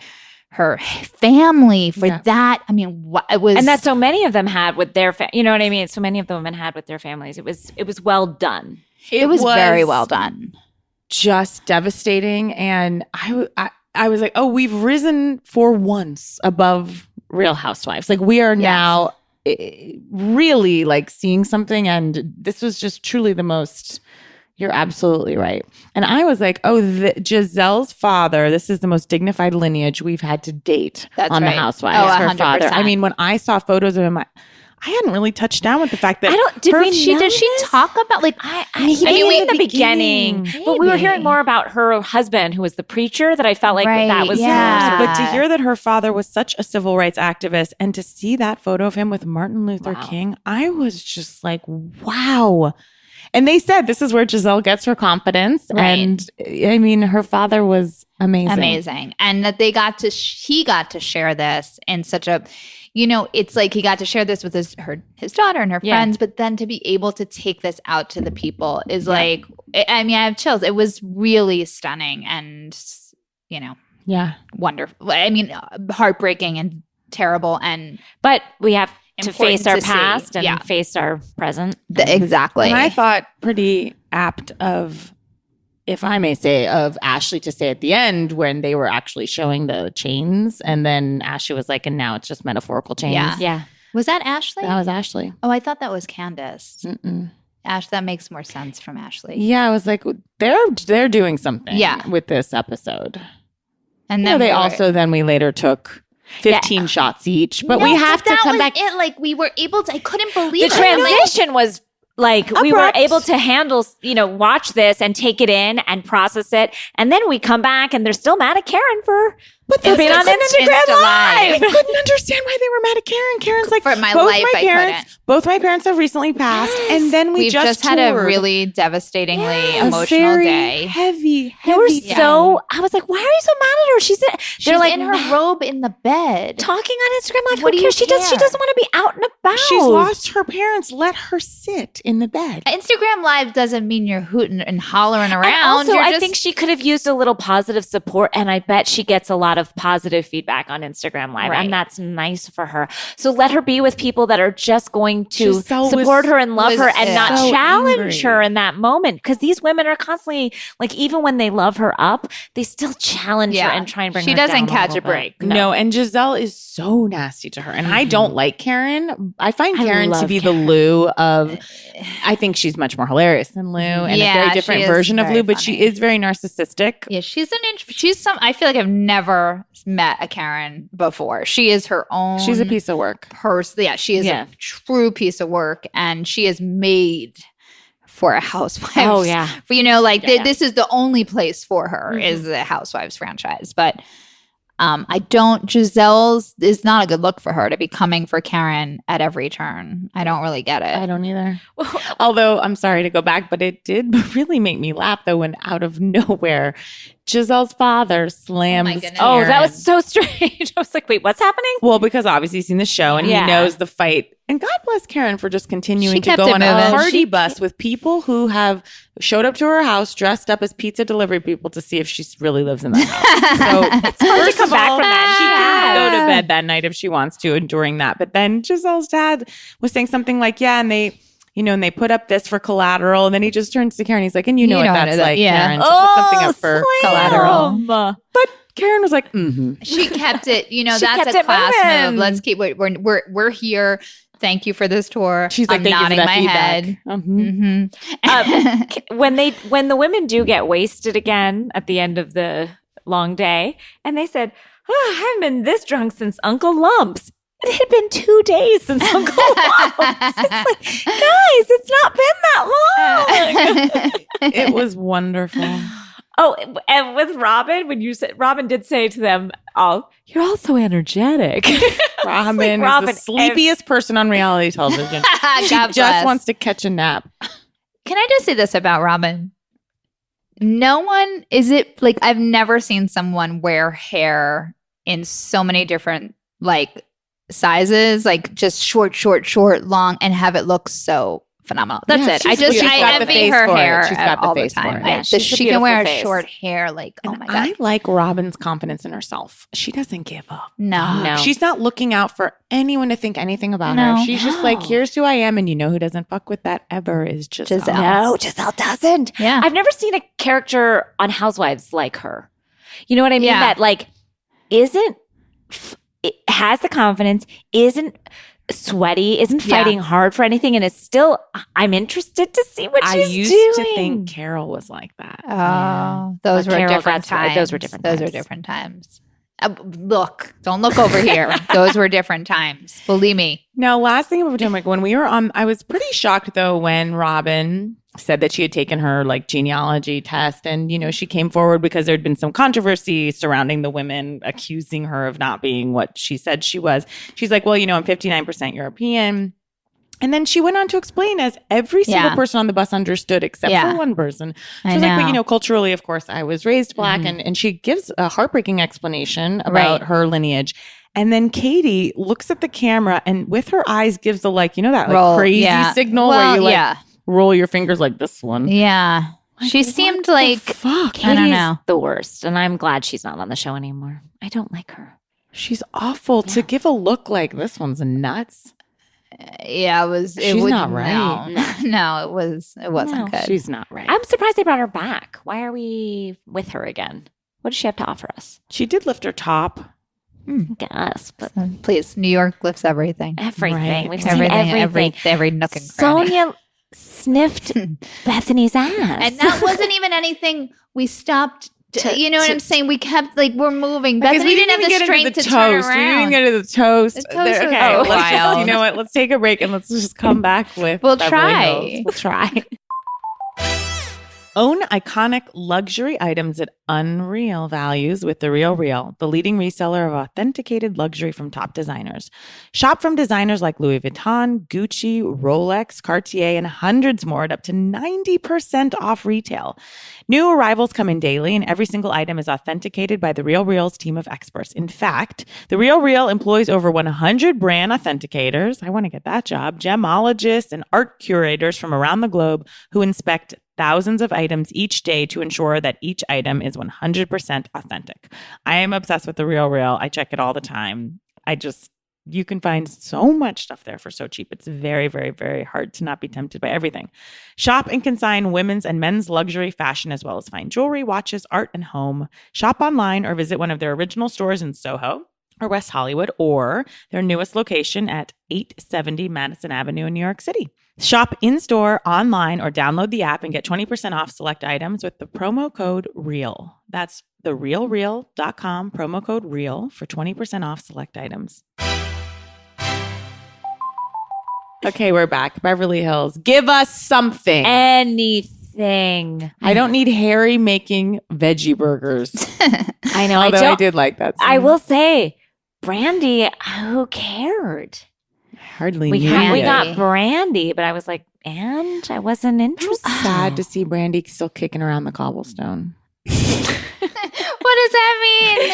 her family for that. It was, and that so many of them had with their, you know what I mean? So many of the women had with their families. It was well done. it was very well done. Just devastating. And I was like, oh, we've risen for once above Real Housewives. Like we are now really like seeing something, and this was just truly the most. You're absolutely right. And I was like, oh, Giselle's father, this is the most dignified lineage we've had to date on The Housewives. Oh, her 100%. father. I mean, when I saw photos of him, I hadn't really touched down with the fact that did she talk about like I mean, in the beginning, but we were hearing more about her husband, who was the preacher, that I felt like that was But to hear that her father was such a civil rights activist and to see that photo of him with Martin Luther King, I was just like, wow. And they said this is where Giselle gets her confidence. Right. And I mean, her father was amazing. And that he got to share this in such a, it's like he got to share this with his daughter and her friends, but then to be able to take this out to the people is like, I mean, I have chills. It was really stunning and, wonderful. I mean, heartbreaking and terrible. But we have to face our past and face our present. Exactly. And I thought pretty apt of, if I may say, of Ashley to say at the end when they were actually showing the chains, and then Ashley was like, and now it's just metaphorical chains. Yeah. Was that Ashley? That was Ashley. Oh, I thought that was Candace. That makes more sense from Ashley. Yeah, I was like, they're doing something with this episode. And then we later took 15 shots each, but we have to come back. We were able to, I couldn't believe the transition was like we were able to handle, watch this and take it in and process it. And then we come back and they're still mad at Karen for being on Instagram Live. I couldn't understand why they were mad at Karen. Karen's like, for my life, I couldn't. Both my parents have recently passed. And then we've just had a really devastatingly emotional day. Heavy. They were I was like, why are you so mad at her? She's like in her robe in the bed. Talking on Instagram Live. What do you care? She doesn't want to be out and about. She's lost her parents. Let her sit in the bed. Instagram Live doesn't mean you're hooting and hollering around. And also, I think she could have used a little positive support, and I bet she gets a lot of positive feedback on Instagram Live, and that's nice for her. So let her be with people that are just going to support her and love her and not challenge her in that moment, because these women are constantly like, even when they love her up, they still challenge her and try and bring her down. She doesn't catch a break. No, and Giselle is so nasty to her, and I don't like Karen. I find Karen to be the Lou of. I think she's much more hilarious than Lou, and a very different version of Lou, but she is very narcissistic. Yeah, I feel like I've never met a Karen before. She is her own. She's a piece of work. Yeah, she is a true piece of work, and she is made for a Housewives. Oh yeah, but this is the only place for her is the Housewives franchise. But Giselle's is not a good look for her to be coming for Karen at every turn. I don't really get it. I don't either. Although I'm sorry to go back, but it did really make me laugh though when out of nowhere Giselle's father slams Karen. Oh, that was so strange. I was like, wait, what's happening? Well, because obviously he's seen the show and he knows the fight. And God bless Karen for just continuing to go on a party bus with people who have showed up to her house dressed up as pizza delivery people to see if she really lives in the house. So it's hard to come back from that. She can go to bed that night if she wants to enduring that. But then Giselle's dad was saying something like, and they put up this for collateral. And then he just turns to Karen. He's like, and you know what that's like, Karen. To put something up for collateral. But Karen was like, She kept it. That's a class move. Let's keep it. We're here. Thank you for this tour. She's like, nodding my head. When the women do get wasted again at the end of the long day, and they said, I haven't been this drunk since Uncle Lumps. It had been 2 days since Uncle Lumps. It's like, guys, it's not been that long. It was wonderful. Oh, and with Robin, when you said, Robin did say to them, you're all so energetic. Robin is the sleepiest person on reality television. She just wants to catch a nap. Can I just say this about Robin? I've never seen someone wear hair in so many different sizes, just short, long, and have it look so phenomenal. That's it. I envy her hair She's got all the the face time. for it. She can wear short hair. Oh my God. I like Robin's confidence in herself. She doesn't give up. No. She's not looking out for anyone to think anything about her. She's just like, here's who I am. And who doesn't fuck with that ever is Giselle. No, Giselle doesn't. Yeah. I've never seen a character on Housewives like her. You know what I mean? Yeah. That like it has the confidence, isn't sweaty, isn't fighting hard for anything, and is still, I'm interested to see what she's doing. I used to think Carol was like that. Oh, those were Carol different got- times. those were different Those times. were different times. Look, don't look over here. Those were different times. Believe me. Now, last thing about Potomac, when we were on, I was pretty shocked though when Robin said that she had taken her like genealogy test, and she came forward because there had been some controversy surrounding the women accusing her of not being what she said she was. She's like, well, I'm 59% European. And then she went on to explain, as every single person on the bus understood, except for one person. She was like, but culturally, of course, I was raised Black. And she gives a heartbreaking explanation about her lineage. And then Katie looks at the camera and with her eyes gives the that crazy signal where you roll your fingers like this one. Yeah. Like, she seemed like, fuck. I don't know. The worst. And I'm glad she's not on the show anymore. I don't like her. She's awful. To give a look like this one's nuts. Yeah, it was. She's not right. No, it wasn't good. She's not right. I'm surprised they brought her back. Why are we with her again? What does she have to offer us? She did lift her top. I guess, but Please, New York lifts everything. everything. Right. We've seen everything. Every nook and cranny. Sonia sniffed Bethany's ass. And that wasn't even anything we stopped. You know what I'm saying? We kept we're moving. Bethany we didn't have the strength to turn We didn't around. even get into the toast. The toast was Okay, wild. let's just, you know what? Let's take a break and let's just come back with We'll Beverly try. Hills. We'll try. Own iconic luxury items at unreal values with The Real Real, the leading reseller of authenticated luxury from top designers. Shop from designers like Louis Vuitton, Gucci, Rolex, Cartier, and hundreds more at up to 90% off retail. New arrivals come in daily, and every single item is authenticated by The Real Real's team of experts. In fact, The Real Real employs over 100 brand authenticators, I want to get that job, gemologists, and art curators from around the globe who inspect thousands of items each day to ensure that each item is 100% authentic. I am obsessed with The Real Real. I check it all the time. You can find so much stuff there for so cheap. It's very, very, very hard to not be tempted by everything. Shop and consign women's and men's luxury fashion, as well as fine jewelry, watches, art, and home. Shop online or visit one of their original stores in Soho or West Hollywood, or their newest location at 870 Madison Avenue in New York City. Shop in-store, online, or download the app and get 20% off select items with the promo code REAL. That's therealreal.com, promo code REAL for 20% off select items. Okay, we're back. Beverly Hills. Give us something. Anything. I don't need Harry making veggie burgers. I know. Although I did like that. I will say, Brandy, who cared? Hardly We knew it. got Brandy, but I was like, and I wasn't interested. Sad to see Brandy still kicking around the cobblestone. What does that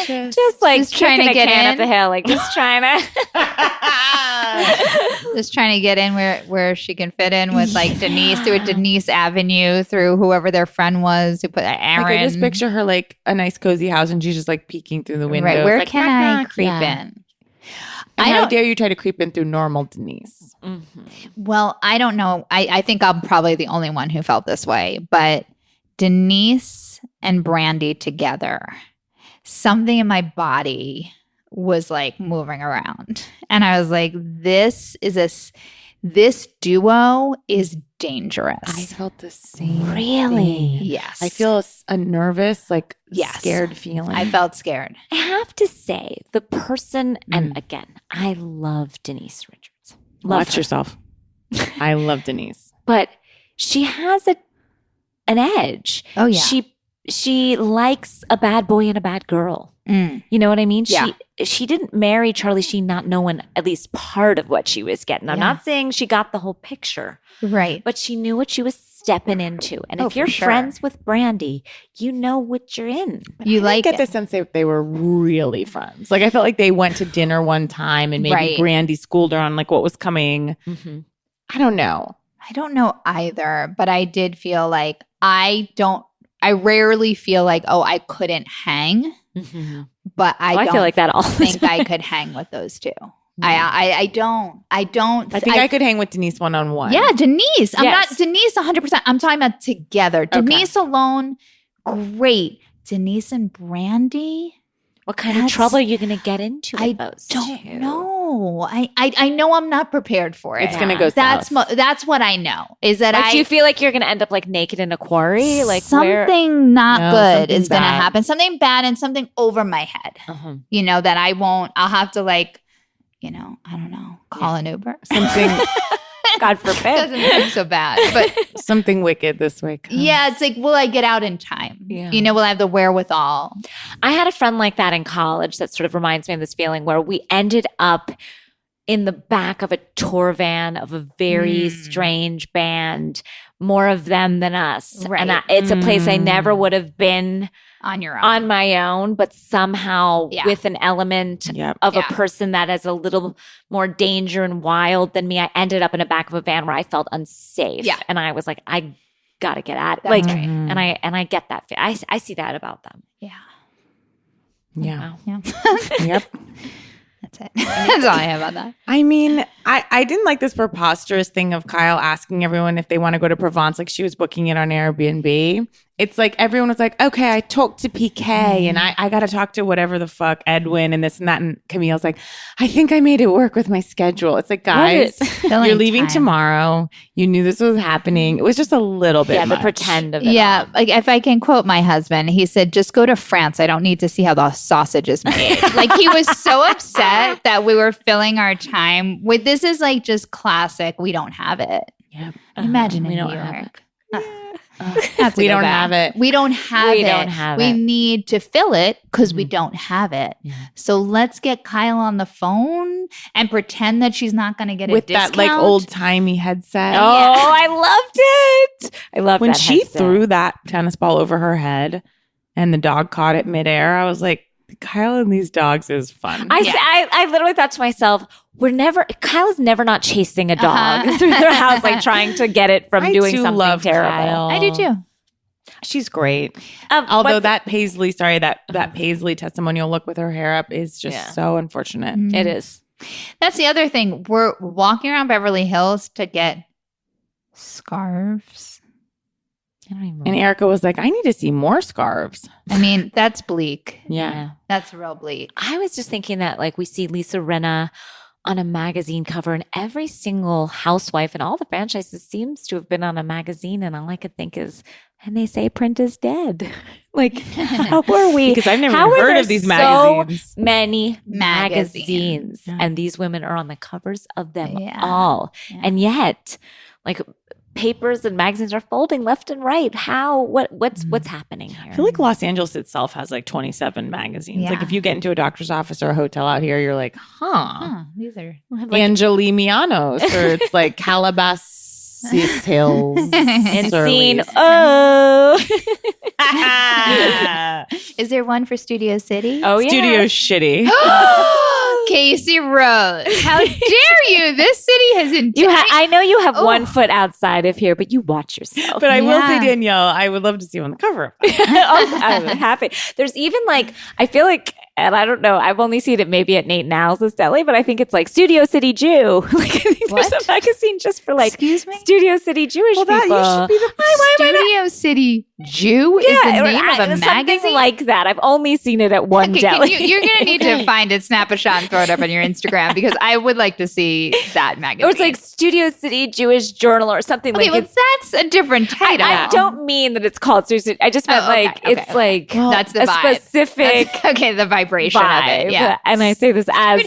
mean? Just like Just trying kicking to a get can in? up the hill, like just trying to. Just trying to get in where she can fit in with like Denise, through Denise Avenue, through whoever their friend was who put Aaron. Like, I just picture her like a nice cozy house and she's just like peeking through the window. Right, where like, can knock, I knock. creep Yeah. in? And how dare you try to creep in through normal Denise? Well, I don't know. I think I'm probably the only one who felt this way, but Denise and Brandy together, something in my body was like moving around. And I was like, this duo is dangerous. I felt the same. Really? Yes. I feel a nervous, like Yes. scared feeling. I felt scared. I have to say, the person, and again, I love Denise Richards. Love Watch her. yourself. I love Denise. But she has an edge. Oh, yeah. She likes a bad boy and a bad girl. Mm. You know what I mean? Yeah. She didn't marry Charlie Sheen not knowing at least part of what she was getting. I'm Yeah. not saying she got the whole picture, Right. but she knew what she was stepping into. And Oh, if you're for sure. friends with Brandy, you know what you're in. You like I get it. the sense that they were really friends. Like I felt like they went to dinner one time and maybe Right. Brandy schooled her on like what was coming. Mm-hmm. I don't know. I don't know either, but I did feel like I rarely feel like, oh, I couldn't hang, Mm-hmm. but I I don't feel like that all the think time. I could hang with those two. I don't. I think I could hang with Denise one-on-one. Yeah, Denise. I'm Yes. not Denise 100%. I'm talking about together. Denise alone, great. Denise and Brandy. What kind of trouble are you going to get into with those don't two? know. I know I'm not prepared for it. It's going to go That's south. That's what I know. Is that Like, do you feel like you're going to end up like naked in a quarry? Like something not No, good something is going to bad. happen. Something bad and something over my head. You know, that I won't. I'll have to like, you know, I don't know, call an Uber. Something God forbid. Doesn't seem so bad, but something wicked this week. yeah, it's like, will I get out in time? Yeah. You know, will I have the wherewithal? I had a friend like that in college that sort of reminds me of this feeling where we ended up in the back of a tour van of a very strange band, more of them than us. Right. And it's a place I never would have been On your own. on my own, but somehow Yeah. with an element Yep. of Yeah. a person that is a little more danger and wild than me. I ended up in the back of a van where I felt unsafe. Yeah. And I was like, I gotta get out. That's Like, right. and I get that. I see that about them. Yeah. Yeah. Yeah. Yep. That's it. That's all I have about that. I mean, I didn't like this preposterous thing of Kyle asking everyone if they want to go to Provence, like she was booking it on Airbnb. It's like everyone was like, okay, I talked to PK and I got to talk to whatever the fuck, Edwin and this and that. And Camille's like, I think I made it work with my schedule. It's like, guys, Filling you're leaving time. tomorrow. You knew this was happening. It was just a little bit Yeah, the much. pretend of it. Yeah, like if I can quote my husband, he said, "Just go to France. I don't need to see how the sausage is made." Like he was so upset that we were filling our time with this. Is like just classic. We don't have it. Yep. Imagine We in don't New have York. We don't have it. We don't have We it. don't have we it. need to fill it because we don't have it. Yeah. So let's get Kyle on the phone and pretend that she's not going to get With a discount. that like old timey headset. Oh, I loved it. I love When that she headset. threw that tennis ball over her head and the dog caught it midair, I was like, Kyle and these dogs is fun. I literally thought to myself, Kyle's never not chasing a dog through their house, like trying to get it from I doing do something love terrible. Kyle. I do too. She's great. Although but- that Paisley, that Paisley testimonial look with her hair up is just Yeah. so unfortunate. It is. That's the other thing. We're walking around Beverly Hills to get scarves. I don't even And Erica was like, I need to see more scarves. I mean, that's bleak. Yeah. That's real bleak. I was just thinking that like we see Lisa Rinna on a magazine cover and every single housewife in all the franchises seems to have been on a magazine. And all I could think is, and they say print is dead. Like, how were we? Because I've never How even are heard there of these so magazines. many Magazines. magazines. And these women are on the covers of them Yeah. all. Yeah. And yet, like papers and magazines are folding left and right. How? What's happening here? I feel like Los Angeles itself has like 27 magazines. Yeah. Like if you get into a doctor's office or a hotel out here, you're like, Huh, these are Angeli Mianos, or it's like Calabasas Hills. and scene. Surly's. Oh, Is there one for Studio City? oh yeah. Studio shitty. Casey Rose. How dare you? This city has I know you have Oh. one foot outside of here, but you watch yourself. But I will say, Yeah. Danielle, I would love to see you on the cover. Oh, I'm happy. There's even like, I feel like, and I don't know, I've only seen it maybe at Nate Now's deli, but I think it's like Studio City Jew. Like, I think there's What? a magazine just for like Excuse me? Studio City Jewish people. You should be the Studio City Jew is the name of a something magazine? like that. I've only seen it at one Okay, deli. you're going to need to find it, snap a shot, and throw it up on your Instagram because I would like to see that magazine. Or it's like Studio City Jewish Journal or something okay, like well, it's. that's a different title. I don't mean that it's called Studio City. I just meant okay, like okay, it's okay. like That's the a vibe. specific That's- okay, the vibration vibe. of it. Yeah. And I say this as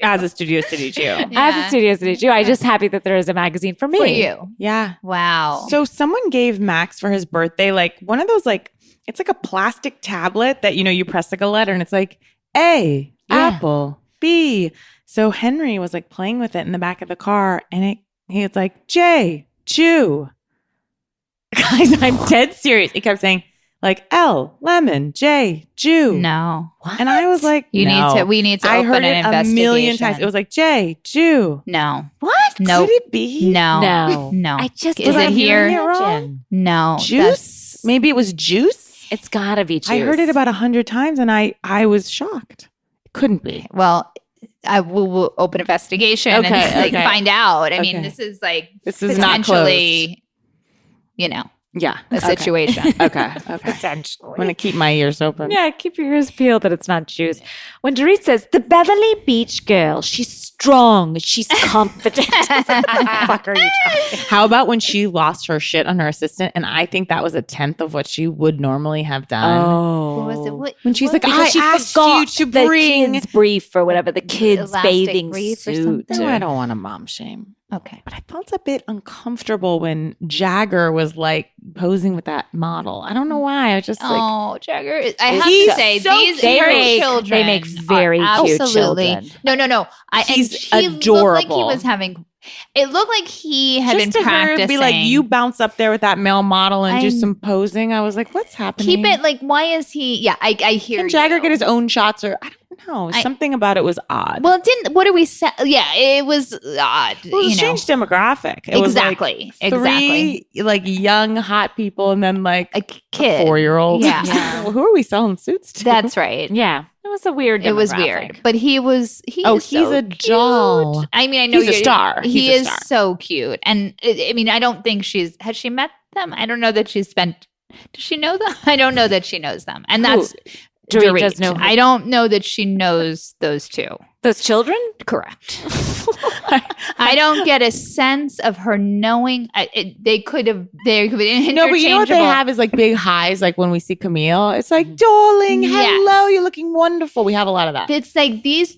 as a Studio City Jew. as a Yeah. Studio City Jew. I'm just happy that there is a magazine for me. For you. Yeah. Wow. So someone gave Max for his birthday like one of those like it's like a plastic tablet that you press like a letter and it's like A, Yeah. apple, B. So Henry was like playing with it in the back of the car and he was like J, Jew. Guys, I'm dead serious. He kept saying like L, lemon, J, Jew. no. And I was like, We no. need to I open heard an it investigation. a million times. It was like J, Jew. no. What? Nope. Could it be? No. No. No. I just Is Was it I here? hearing it wrong? No. Juice? Maybe it was juice? It's gotta be juice. I heard it about 100 times and I was shocked. It couldn't be. Well, I will open investigation and Okay, like okay. find out. I mean, Okay. this is like This is not closed. potentially, Yeah. a situation. Okay. Potentially. I'm going to keep my ears open. Yeah, keep your ears peeled that it's not juice. When Dorit says, the Beverly Beach girl, she's strong, she's confident. What the fuck are you talking? How about when she lost her shit on her assistant? And I think that was a tenth of what she would normally have done. Oh. What was it? What, When she's like, Because I she asked forgot you to the bring. kids brief or whatever, the kids Elastic bathing brief or suit. something? No, I don't want to mom shame. Okay. But I felt a bit uncomfortable when Jagger was like posing with that model. I don't know why. I was just like, Oh, Jagger. I have He's to say, so these cute. her children. They make very are cute absolutely. children. No. He's he looked like he adorable. was having. It looked like he had just been to practicing. her be like, you bounce up there with that male model and do some posing. I was like, what's happening? Keep it like. Why is he? Yeah, I hear. Can Jagger you. get his own shots? Or I don't know. Something about it was odd. Well, it didn't. What do we say? Yeah, it was odd. Well, it was changed demographic. It Exactly. was like three like young hot people and then like A kid. 4-year-old. Yeah. Well, who are we selling suits to? That's right. Yeah. It was a weird It was demographic. weird, but he was. He's he's a cute. doll. I mean, I know He's a you're- star. He He's a is star. so cute, and I mean, I don't think has she met them? I don't know that she's spent. Does she know them? I don't know that she knows them, and that's Dorit does know. I don't know that she knows those two. Those children? Correct. I don't get a sense of her knowing. They could be interchangeable. No, but you know what they have is like big highs. Like when we see Camille, it's like, darling, hello, you're looking wonderful. We have a lot of that. It's like these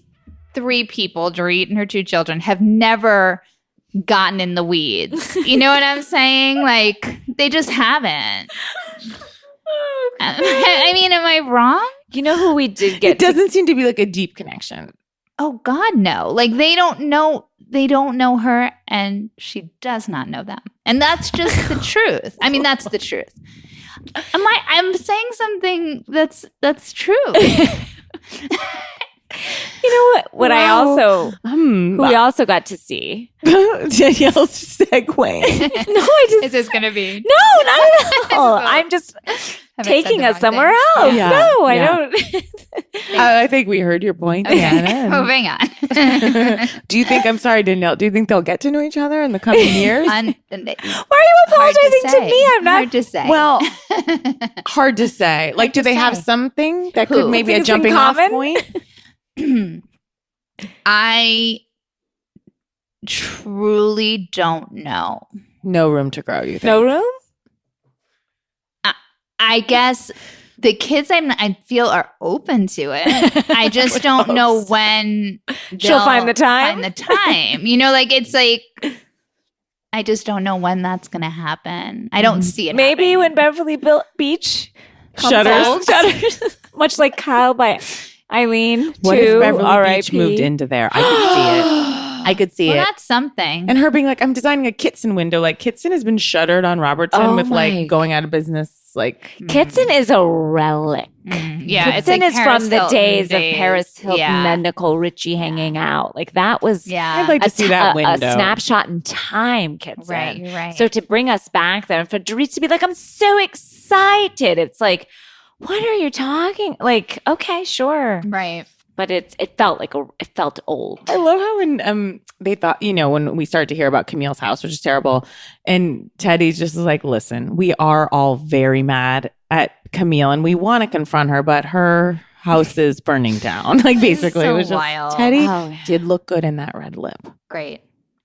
three people, Dorit and her two children, have never gotten in the weeds. You know what I'm saying? Like they just haven't. I mean, am I wrong? You know who we did get? It doesn't seem to be like a deep connection. Oh God, no. Like they don't know her and she does not know them. And that's just the truth. I mean, that's the truth. I'm saying something that's true. You know what? What I also, who we Wow. also got to see. Danielle's segueing. No, I just Is this gonna be? no, not at all. I'm just taking us somewhere else. Yeah. No, I Yeah. don't. I think we heard your point, Diana. Moving on. Do you think, I'm sorry, Danielle, do you think they'll get to know each other in the coming years? Why are you apologizing to me? I'm not. Hard to say. Well, hard to say. Like, do they have say. something that Who? could maybe a Things in jumping off common? point? I truly don't know. No room to grow, you think? No room? I guess the kids I feel are open to it. I just don't know when She'll find the time? Find the time. You know, like it's like I just don't know when that's going to happen. I don't see it. Maybe happening. when Beverly Beach comes Shudders. out. Shudders. Much like Kyle by Eileen. What too. if Beverly R.I.P. Beach moved into there? I could see it. I could see Well, it. that's something. And her being like, I'm designing a Kitson window. Like, Kitson has been shuttered on Robertson Oh with my- like going out of business. Like, Kitson is a relic. Yeah, it's Kitson like is Paris from the Hilton days of days. Paris Hilton Yeah. and Nicole Richie hanging out. Like that was Yeah. I'd like to see that a window. snapshot in time, Kitson. Right, you're right. So to bring us back there and for Dorit to be like, I'm so excited. It's like, what are you talking? Like, okay, sure. Right. But it felt it felt old. I love how when they thought, you know, when we started to hear about Camille's house, which is terrible, and Teddy's just like, listen, we are all very mad at Camille and we want to confront her, but her house is burning down. Like basically, so it was just wild. Teddy Oh, yeah. did look good in that red lip. Great.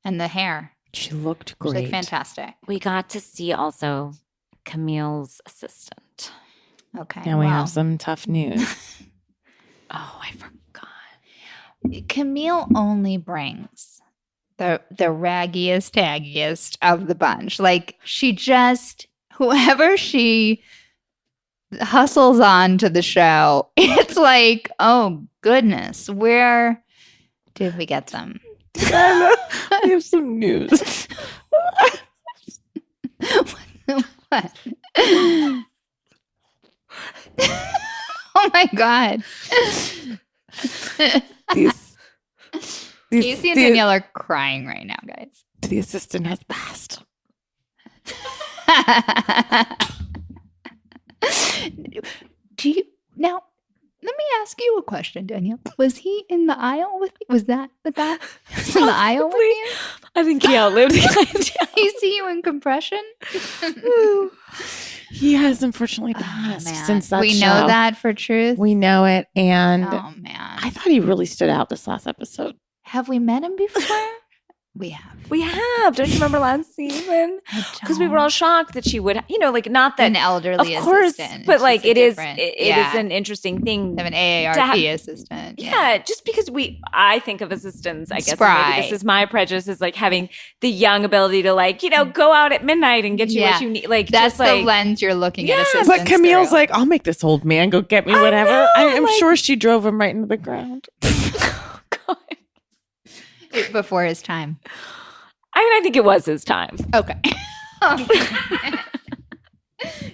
And the hair. She looked She's great. like fantastic. We got to see also Camille's assistant. Okay. Now we wow. have some tough news. Oh, I forgot. Camille only brings the raggiest, taggiest of the bunch. Like she just whoever she hustles on to the show, it's like, oh goodness, where did we get them? I have some news. What? Oh my god. Casey and Danielle are crying right now, guys. The assistant has passed. Do you now? Let me ask you a question, Danielle. Was he in the aisle with you? Was that the guy who was in the aisle with you? I think he outlived Kylie. You see you in compression? He has unfortunately passed since that we show. know that for truth. We know it. And Oh, man. I thought he really stood out this last episode. Have we met him before? We have. We have. Don't you remember last season? Because we were all shocked that she would, like not that An elderly of course, assistant. but like It's it is different- it is an interesting thing. Have an AARP assistant. Yeah, just because I think of assistants, I guess Spry. maybe this is my prejudice, is like having the young ability to like, go out at midnight and get you what you need. Like that's just like, the lens you're looking at assistants But Camille's through. like, I'll make this old man go get me whatever. I'm sure she drove him right into the ground. God. Before his time. I think it was his time. Okay.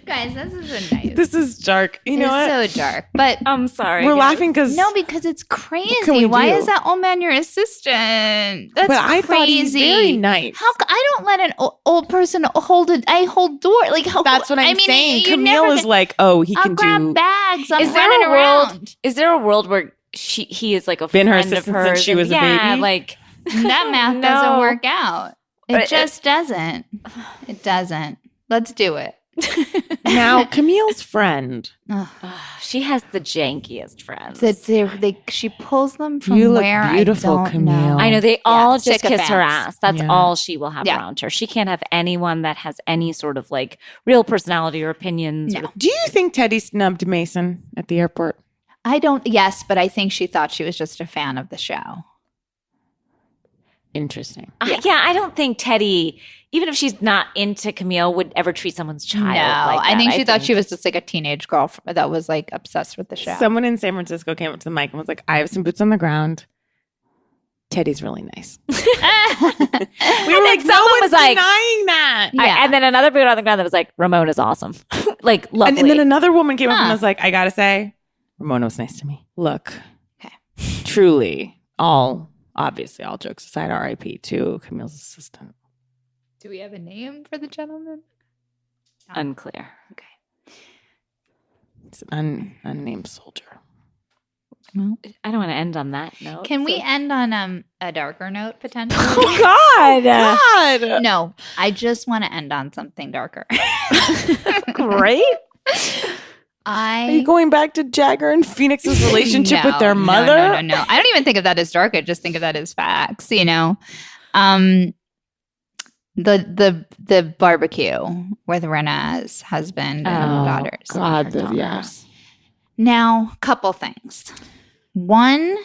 Guys, this is a nice. This is dark. You know what? It's so dark. But I'm sorry. We're guys. laughing because because it's crazy. can we Why do? is that old man your assistant? That's but I crazy. thought he's very nice. I don't let an old person hold it. I hold door. Like how, That's what I'm saying. you're Camille never is gonna- like, oh, he I'll can grab do. bags. I'm Is there running a world? around. Is there a world where he is like a Been her friend of assistant hers? since she was a baby? like That math No. doesn't work out. But It just doesn't. It doesn't. Let's do it. Now, Camille's friend. she has the jankiest friends. She pulls them from You look where beautiful, I don't Camille. know. I know they all just kiss her sycophants. ass. That's Yeah. all she will have Yeah. around her. She can't have anyone that has any sort of like real personality or opinions. No. Do you think Teddy snubbed Mason at the airport? I don't. Yes, but I think she thought she was just a fan of the show. Interesting. Yeah, I don't think Teddy, even if she's not into Camille, would ever treat someone's child like that. I think she thought she was just like a teenage girl that was like obsessed with the show. Someone in San Francisco came up to the mic and was like, I have some boots on the ground. Teddy's really nice. We were like, no someone one's was like- denying that. Yeah. and then another dude on the ground that was like, Ramona's awesome. like, lovely. And then another woman came up and Huh. was like, I gotta say, Ramona was nice to me. Look, Okay. truly, obviously, all jokes aside, RIP to Camille's assistant. Do we have a name for the gentleman? Unclear. Okay. It's an unnamed soldier. I don't want to end on that note. Can we end on a darker note potentially? Oh, God. God! No, I just want to end on something darker. Great. Are you going back to Jagger and Phoenix's relationship with their mother? No. I don't even think of that as dark. I just think of that as facts. The barbecue with Rena's husband and daughters. God, Her daughters. yes. Now, couple things. One,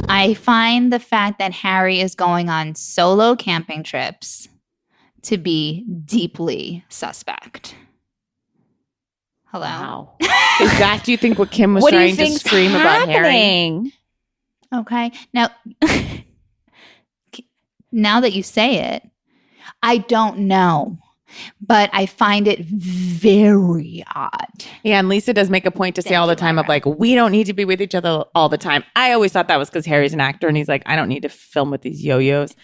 I find the fact that Harry is going on solo camping trips to be deeply suspect. Hello. Wow. Is that, do you think, what Kim was What do you trying to think's scream about Harry? happening? Okay. Now that you say it, I don't know, but I find it very odd. Yeah, and Lisa does make a point to say Thank all the you, time of Myra. like, we don't need to be with each other all the time. I always thought that was because Harry's an actor and he's like, I don't need to film with these yo-yos.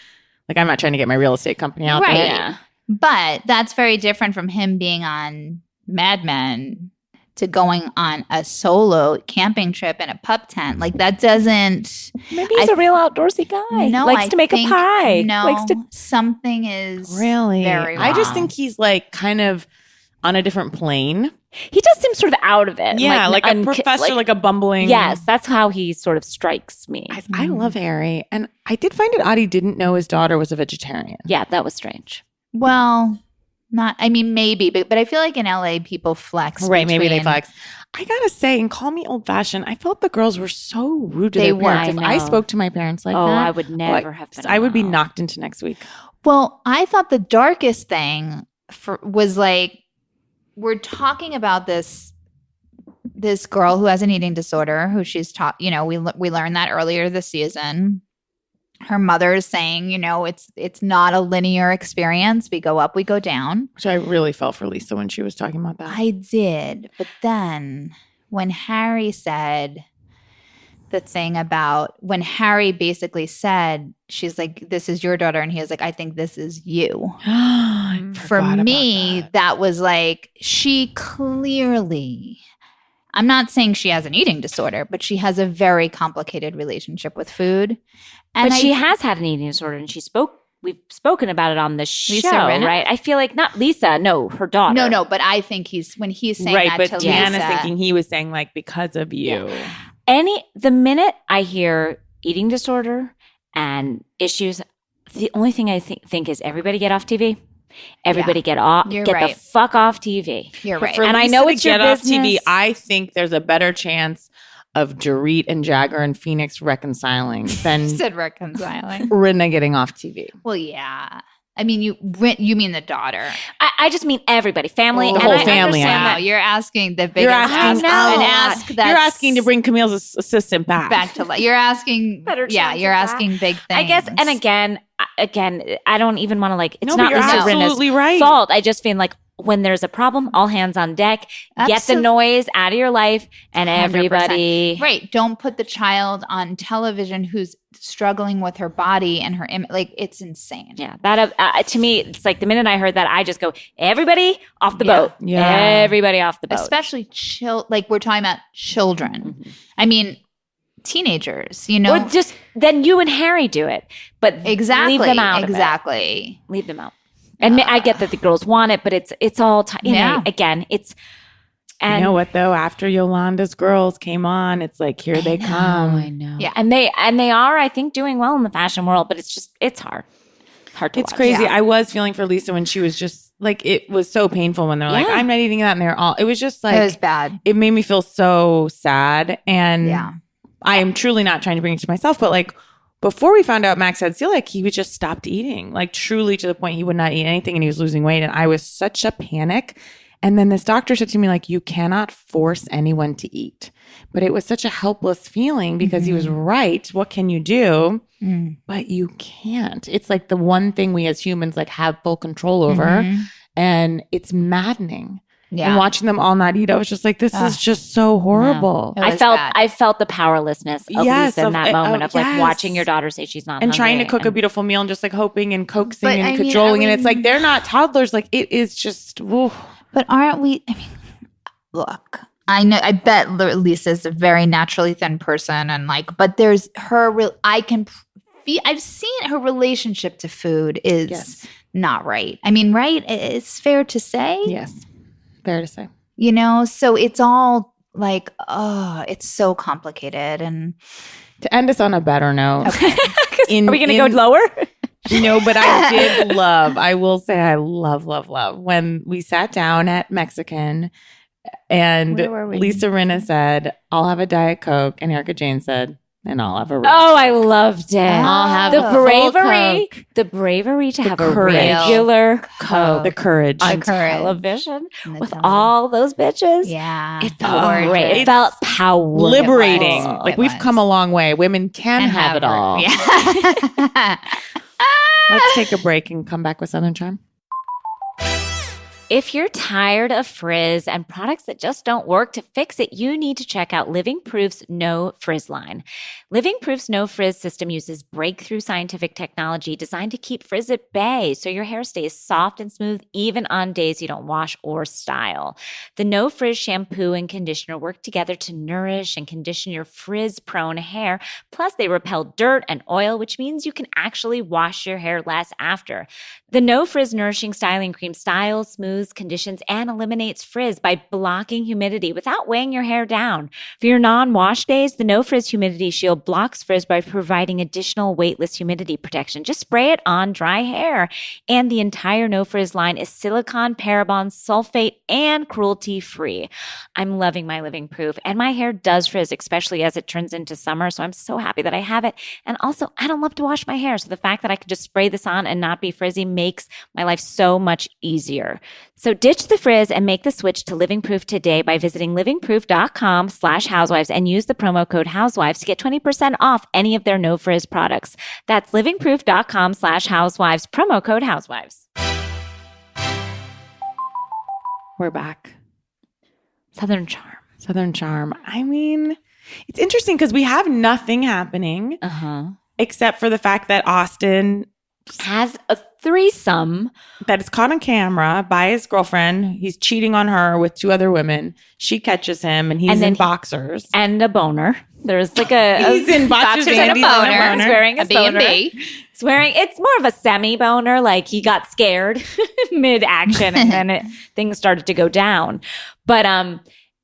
Like, I'm not trying to get my real estate company out Right. there. Yeah. But that's very different from him being on Mad Men to going on a solo camping trip in a pup tent. Like that doesn't. Maybe he's a real outdoorsy guy. No, likes I to make think- a pie. No, Likes to. something is Really? very I just wrong. think he's like kind of on a different plane. He does seem sort of out of it. Yeah, like a professor, like a bumbling. Yes, that's how he sort of strikes me. I love Harry. And I did find it odd he didn't know his daughter was a vegetarian. Yeah, that was strange. Well, not. I mean, maybe, but I feel like in LA people flex. Right, maybe they between- flex. I gotta say, and call me old fashioned, I felt the girls were so rude to They their were. parents. If I I know. spoke to my parents like that, I would never have been. I would be allowed. knocked into next week. Well, I thought the darkest thing was like we're talking about this girl who has an eating disorder, who she's taught. You know, we learned that earlier this season. Her mother is saying, you know, it's not a linear experience. We go up, we go down. Which I really felt for Lisa when she was talking about that. I did, but then when Harry said the thing about when Harry basically said, she's like, this is your daughter. And he was like, I think this is you. I For forgot about me, that was like, she clearly, I'm not saying she has an eating disorder, but she has a very complicated relationship with food. And But she has had an eating disorder, and she spoke we've spoken about it on the show, Lisa Rinna? right? I feel like not Lisa, no, her daughter. No, but I think when he's saying Right, that but to Deanna's Lisa, thinking he was saying like because of you. The minute I hear eating disorder and issues, the only thing I think is everybody get off TV. Everybody get You're the right. fuck off TV. You're right. For And I Lisa know to it's your get off business. TV, I think there's a better chance of Dorit and Jagger and Phoenix reconciling than said reconciling. Rinna getting off TV. Well, yeah. I mean, you mean the daughter. I just mean everybody, family, The and whole I family. understand Wow, that. you're asking the biggest You're asking ask that's You're asking to bring Camille's assistant back. to life. You're asking Better yeah, chance you're of that. asking big things. I guess, and again, I don't even want to like. It's No, but not you're Lisa absolutely Rinna's right. fault. I just feel like when there's a problem, all hands on deck. Get the noise out of your life, and 100%. everybody. Right. Don't put the child on television who's struggling with her body and her image. Like, it's insane. Yeah, that to me, it's like the minute I heard that, I just go, everybody off the boat. Yeah. Everybody off the boat. Especially like we're talking about children. Mm-hmm. I mean, teenagers, you know. Or just then you and Harry do it, but exactly. leave them out. Exactly. Leave them out. And I get that the girls want it, but it's all you know. Again, it's. And you know what though? After Yolanda's girls came on, it's like here they come. I know. Yeah. And they are, I think, doing well in the fashion world, but it's hard. Hard to It's watch. crazy. Yeah. I was feeling for Lisa when she was just like, it was so painful when they're like, Yeah. I'm not eating that. And they're all, it was just like, It was bad. it made me feel so sad. And Yeah. I am truly not trying to bring it to myself, but like before we found out Max had celiac, he would just stopped eating, like truly to the point he would not eat anything and he was losing weight. And I was such a panic. And then this doctor said to me, like, you cannot force anyone to eat. But it was such a helpless feeling because he was right. What can you do? But you can't. It's like the one thing we as humans like have full control over. And it's maddening. Yeah. And watching them all not eat, I was just like, this is just so horrible. It was bad. I felt the powerlessness of Yes, Lisa in of- that moment of like yes. watching your daughter say she's not And trying to hungry cook a beautiful meal and just like hoping and coaxing But, and I mean, cajoling. are And it's we- like, they're not toddlers. Like it is just, woo. But aren't we? I mean, look, I know. I bet Lisa's a very naturally thin person, and like, but there's her. I can feel. I've seen her relationship to food is Yes. not right. I mean, right? It's fair to say. Yes. Fair to say. You know, so it's all like, oh, it's so complicated, and To end us on a better note. okay. Are we going to go lower? No, but I did I will say I love when we sat down at Mexican and Where were we? Lisa Rinna said, I'll have a Diet Coke. And Erica Jane said, and I'll have a Ritz. Oh, I loved it. I'll have the a full bravery, Coke. the bravery to have a courage. regular Coke The courage. on courage. television On the with television. all those bitches. Yeah, It felt gorgeous. great. It felt powerful. Liberating. It Like was. we've come a long way. Women can And have it her. all. Yeah. Let's take a break and come back with Southern Charm. If you're tired of frizz and products that just don't work to fix it, you need to check out Living Proof's No Frizz line. Living Proof's No Frizz system uses breakthrough scientific technology designed to keep frizz at bay so your hair stays soft and smooth even on days you don't wash or style. The No Frizz shampoo and conditioner work together to nourish and condition your frizz-prone hair. Plus, they repel dirt and oil, which means you can actually wash your hair less after. The No Frizz Nourishing Styling Cream styles, smooths, conditions, and eliminates frizz by blocking humidity without weighing your hair down. For your non-wash days, the No Frizz Humidity Shield blocks frizz by providing additional weightless humidity protection. Just spray it on dry hair. And the entire No Frizz line is silicone, paraben, sulfate, and cruelty-free. I'm loving my Living Proof, and my hair does frizz, especially as it turns into summer, so I'm so happy that I have it. And also, I don't love to wash my hair, so the fact that I could just spray this on and not be frizzy makes my life so much easier. So ditch the frizz and make the switch to Living Proof today by visiting livingproof.com/housewives and use the promo code housewives to get 20% off any of their no frizz products. That's livingproof.com/housewives, promo code housewives. We're back. Southern Charm. Southern Charm. I mean, it's interesting because we have nothing happening except for the fact that Austin Has a threesome. that is caught on camera by his girlfriend. He's cheating on her with two other women. She catches him and he's And then in boxers. And a boner. There's like a He's in boxers and a and boner. He's wearing A his boner. B&B. He's wearing, it's more of a semi-boner, like he got scared mid-action and then things started to go down. But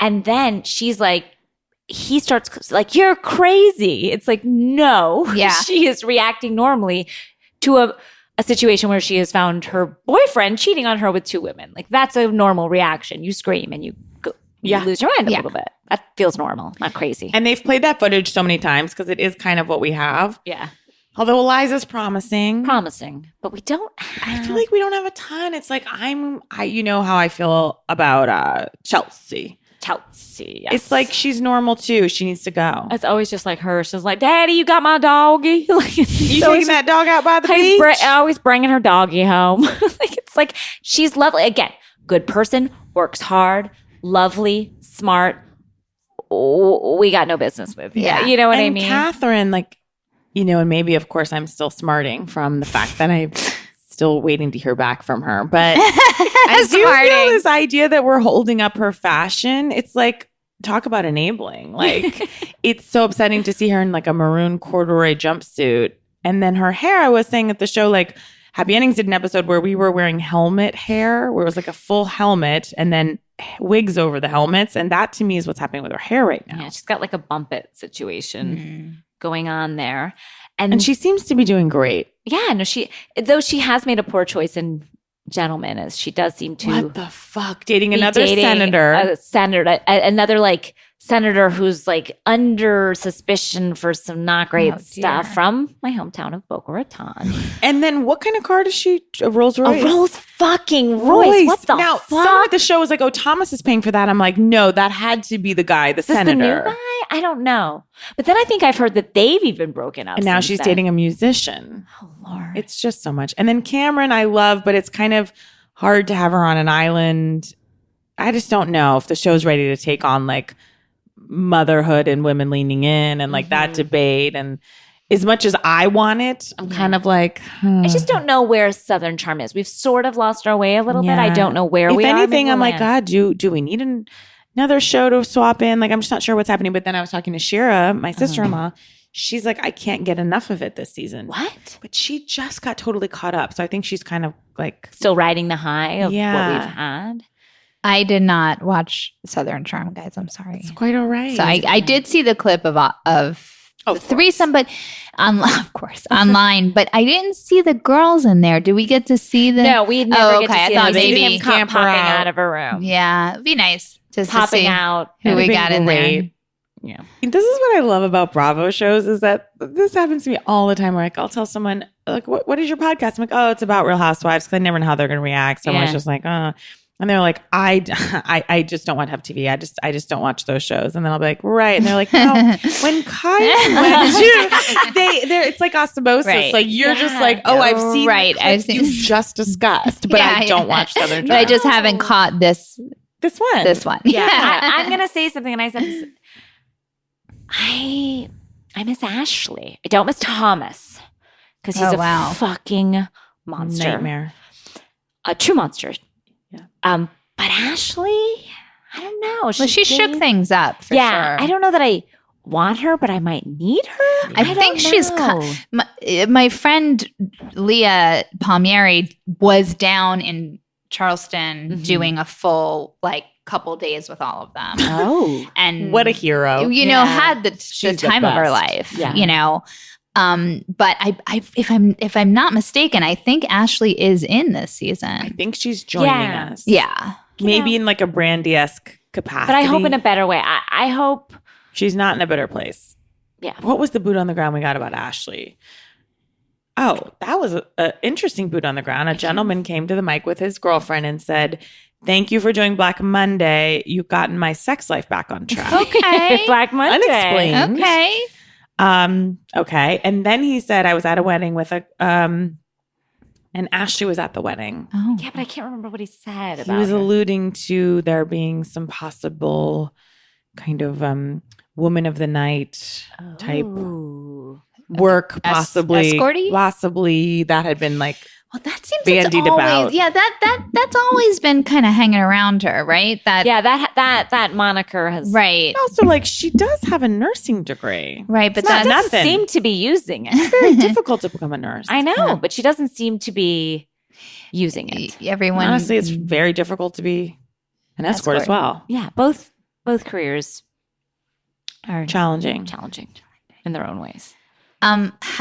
and then she's like, he starts like, you're crazy. It's like, no. Yeah. She is reacting normally to a situation where she has found her boyfriend cheating on her with 2 women. Like that's a normal reaction. You scream and you lose your mind a little bit. That feels normal, not crazy. And they've played that footage so many times because it is kind of what we have. Yeah. Although Eliza's promising. But we don't have, I feel like we don't have a ton. It's like you know how I feel about Chelsea. Chelsea. Yes. It's like she's normal too. She needs to go. It's always just like her. She's like, Daddy, you got my doggy. Like, You taking that dog out by the beach? Always bringing her doggy home. Like it's like she's lovely. Again, good person, works hard, lovely, smart. We got no business with you. Yeah. You know what I And mean? Catherine, like, you know, and maybe of course I'm still smarting from the fact that I'm still waiting to hear back from her. But I do feel this idea that we're holding up her fashion. It's like, talk about enabling. Like, it's so upsetting to see her in like a maroon corduroy jumpsuit. And then her hair, I was saying at the show, like, Happy Endings did an episode where we were wearing helmet hair, where it was like a full helmet and then wigs over the helmets. And that to me is what's happening with her hair right now. Yeah, she's got like a bump it situation going on there. And she seems to be doing great. Yeah, no, though she has made a poor choice in Gentlemen, as she does seem to What the fuck? Dating another senator. Another like senator who's like under suspicion for some not great stuff from my hometown of Boca Raton. And then what kind of car does she? A Rolls Royce? A Rolls fucking Royce. What the now, fuck? Someone at the show was like, oh, Thomas is paying for that. I'm like, no, that had to be the guy, the Is this senator. the new guy? I don't know. But then I think I've heard that they've even broken up. And now since she's then. dating a musician. Oh, Lord. It's just so much. And then Cameron, I love, but it's kind of hard to have her on an island. I just don't know if the show's ready to take on like motherhood and women leaning in and like that debate. And as much as I want it, I'm kind of like, I just don't know where Southern Charm is. We've sort of lost our way a little bit. I don't know where we are. If anything, in I'm like, land. God, do we need another show to swap in? Like, I'm just not sure what's happening. But then I was talking to Shira, my sister-in-law. She's like, I can't get enough of it this season. What? But she just got totally caught up. So I think she's kind of like Still riding the high of what Yeah. we've had. I did not watch Southern Charm, guys. I'm sorry. it's quite all right. So I did see the clip of the threesome, but of course online. But I didn't see the girls in there. Do we get to see them? No, we never get to okay. see I thought them. We see maybe him camper popping out. out of her room. Yeah, it'd be nice just Popping to see out. who we It'd be got in there. great. Yeah. This is what I love about Bravo shows is that this happens to me all the time where like I'll tell someone like, what is your podcast? I'm like, oh, it's about Real Housewives because I never know how they're going to react. Someone's Yeah. just like, oh. And they're like, I just don't want to have TV. I just don't watch those shows. And then I'll be like, right. And they're like, no. When Kyle went to, it's like osmosis. Right. Like you're just like, oh, I've seen Right. the I've clips seen- you just discussed, but I don't watch Southern But I Charm. just haven't caught this This one. Yeah. I'm going to say something. And I said this. I miss Ashley. I don't miss Thomas because he's Oh, a wow. fucking monster. Nightmare. A true monster. Yeah. But Ashley, I don't know. Well, she shook gave- things up for Yeah, sure. I don't know that I want her, but I might need her. I think she's know. my friend Leah Palmieri was down in Charleston doing a full like couple days with all of them. Oh, And What a hero. you know, Yeah. had the She's the time of her best. life. Yeah. You know. But if I'm not mistaken, I think Ashley is in this I season. think she's joining Yeah. us. Yeah. Maybe in like a Brandy-esque capacity. but I hope in a better way. I hope. She's not in a better place. Yeah. What was the boot on the ground we got about Ashley? Oh, that was an interesting boot on the ground. A gentleman came to the mic with his girlfriend and said, "Thank you for doing Black Monday. You've gotten my sex life back on track." Okay. Black Monday. Unexplained. Okay. Okay. And then he said, I was at a wedding with and Ashley was at the wedding. Oh. Yeah, but I can't remember what he said He about was her. alluding to there being some possible kind of woman of the night type. Ooh. work, possibly. escorty? Possibly that had been like Well, that seems bandied it's always, about. Yeah, that's always been kind of hanging around her, right? That moniker has right, also like she does have a nursing degree. right. But She doesn't nothing. seem to be using it. It's very difficult to become a nurse. I know, but she doesn't seem to be using it. everyone Honestly, it's very difficult to be an escort as well. Yeah, both careers are Challenging. in their own ways.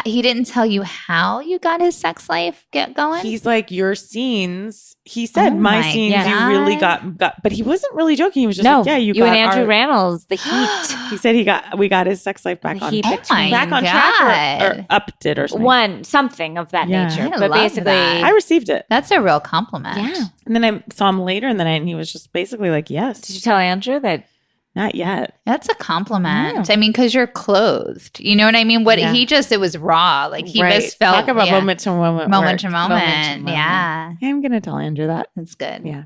He didn't tell you how you got his sex life get going. He's like, your scenes. He said, Oh my my scenes, God. you really got. But he wasn't really joking. He was just No, like, yeah, you and got Andrew our- Rannells, the heat. He said we got his sex life back The on heat Oh my back on God. track or upped it or something. Something of that Yeah. nature. I But love basically, that. I received it. That's a real compliment. yeah. And then I saw him later in the night and he was just basically like, yes, Did you tell Andrew that? not yet. That's a compliment. Yeah. I mean, because you're clothed. You know what I mean? Yeah. it was raw. Like he Right. just felt Talk about yeah. moment to moment. moment work. to moment. Moment to moment. Yeah, Yeah, I'm going to tell Andrew that. that's good. Yeah.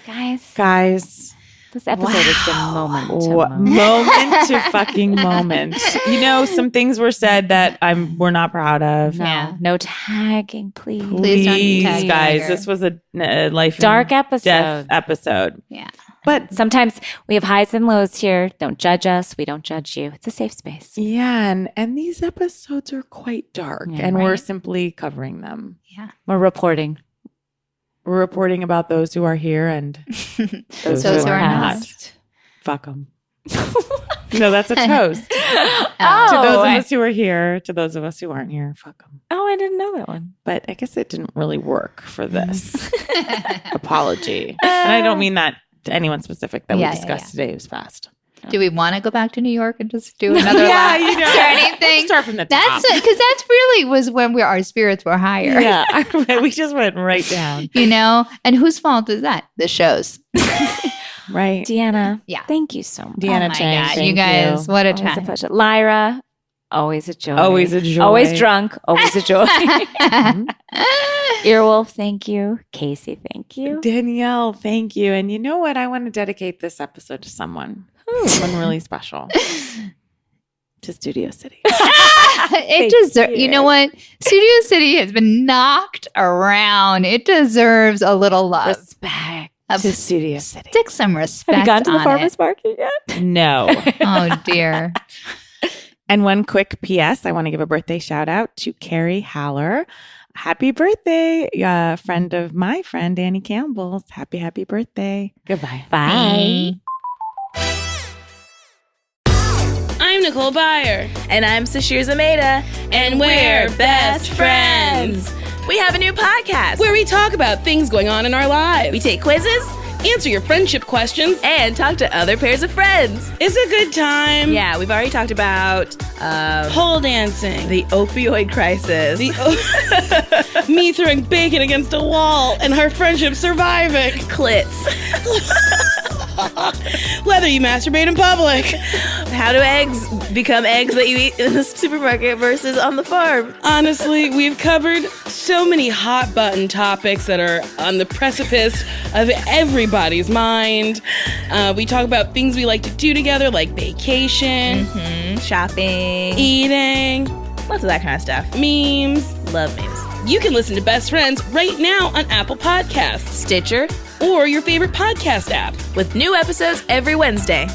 Guys, Guys, this episode has been moment to what moment. moment to fucking moment. You know, some things were said that we're not proud of. No, Yeah. no tagging, please. Please don't tag guys, her. this was a life Dark and episode. death episode. Yeah. But Sometimes we have highs and lows here. Don't judge us. We don't judge you. It's a safe space. yeah, and these episodes are quite dark, Yeah, and we're right. simply covering them. Yeah. We're reporting. We're reporting about those who are here and those who who are are not. not. Fuck them. No, that's a toast. Oh. To those of us who are here, to those of us who aren't here, fuck them. Oh, I didn't know that one. But I guess it didn't really work for this apology. And I don't mean that to anyone specific that Yeah, we yeah, discussed yeah. today. It was fast. Do we want to go back to New York and just do another Yeah, lap? you know. Is there anything? Let's start from the top. That's because that's really was when our spirits were higher. Yeah, we just went right down. You know, and whose fault is that? The show's. Right. Deanna. Yeah. Thank you so much. Deanna Oh my Chang, God, thank you guys, what a Always a time. pleasure. Lyra, always a joy. Always a joy. Always drunk, always a joy. Earwolf, thank you. Casey, thank you. Danielle, thank you. And you know what? I want to dedicate this episode to someone. Someone really special. To Studio City. It deserves. You know what? Studio City has been knocked around. It deserves a little love. Respect. To Studio City. Stick some respect. Have you gone to the on farmer's it. market yet? No. Oh dear. And one quick PS, I want to give a birthday shout out to Carrie Haller. Happy birthday, friend of my friend, Danny Campbell's. Happy birthday. Goodbye. Bye. I'm Nicole Byer. And I'm Sashir Zameda. And we're best friends. We have a new podcast Where we talk about things going on in our lives. we take quizzes answer your friendship questions. and talk to other pairs of friends. It's a good time. Yeah, we've already talked about Pole dancing. the opioid crisis. Me throwing bacon against a wall and our friendship surviving. Clits. Whether you masturbate in public. How do eggs become eggs that you eat in the supermarket versus on the farm? Honestly, we've covered so many hot button topics that are on the precipice of everybody's mind. We talk about things we like to do together, like vacation, Shopping. eating, Lots of that kind of stuff. memes. Love memes. You can listen to Best Friends right now on Apple Podcasts Stitcher or your favorite podcast app. with new episodes every Wednesday.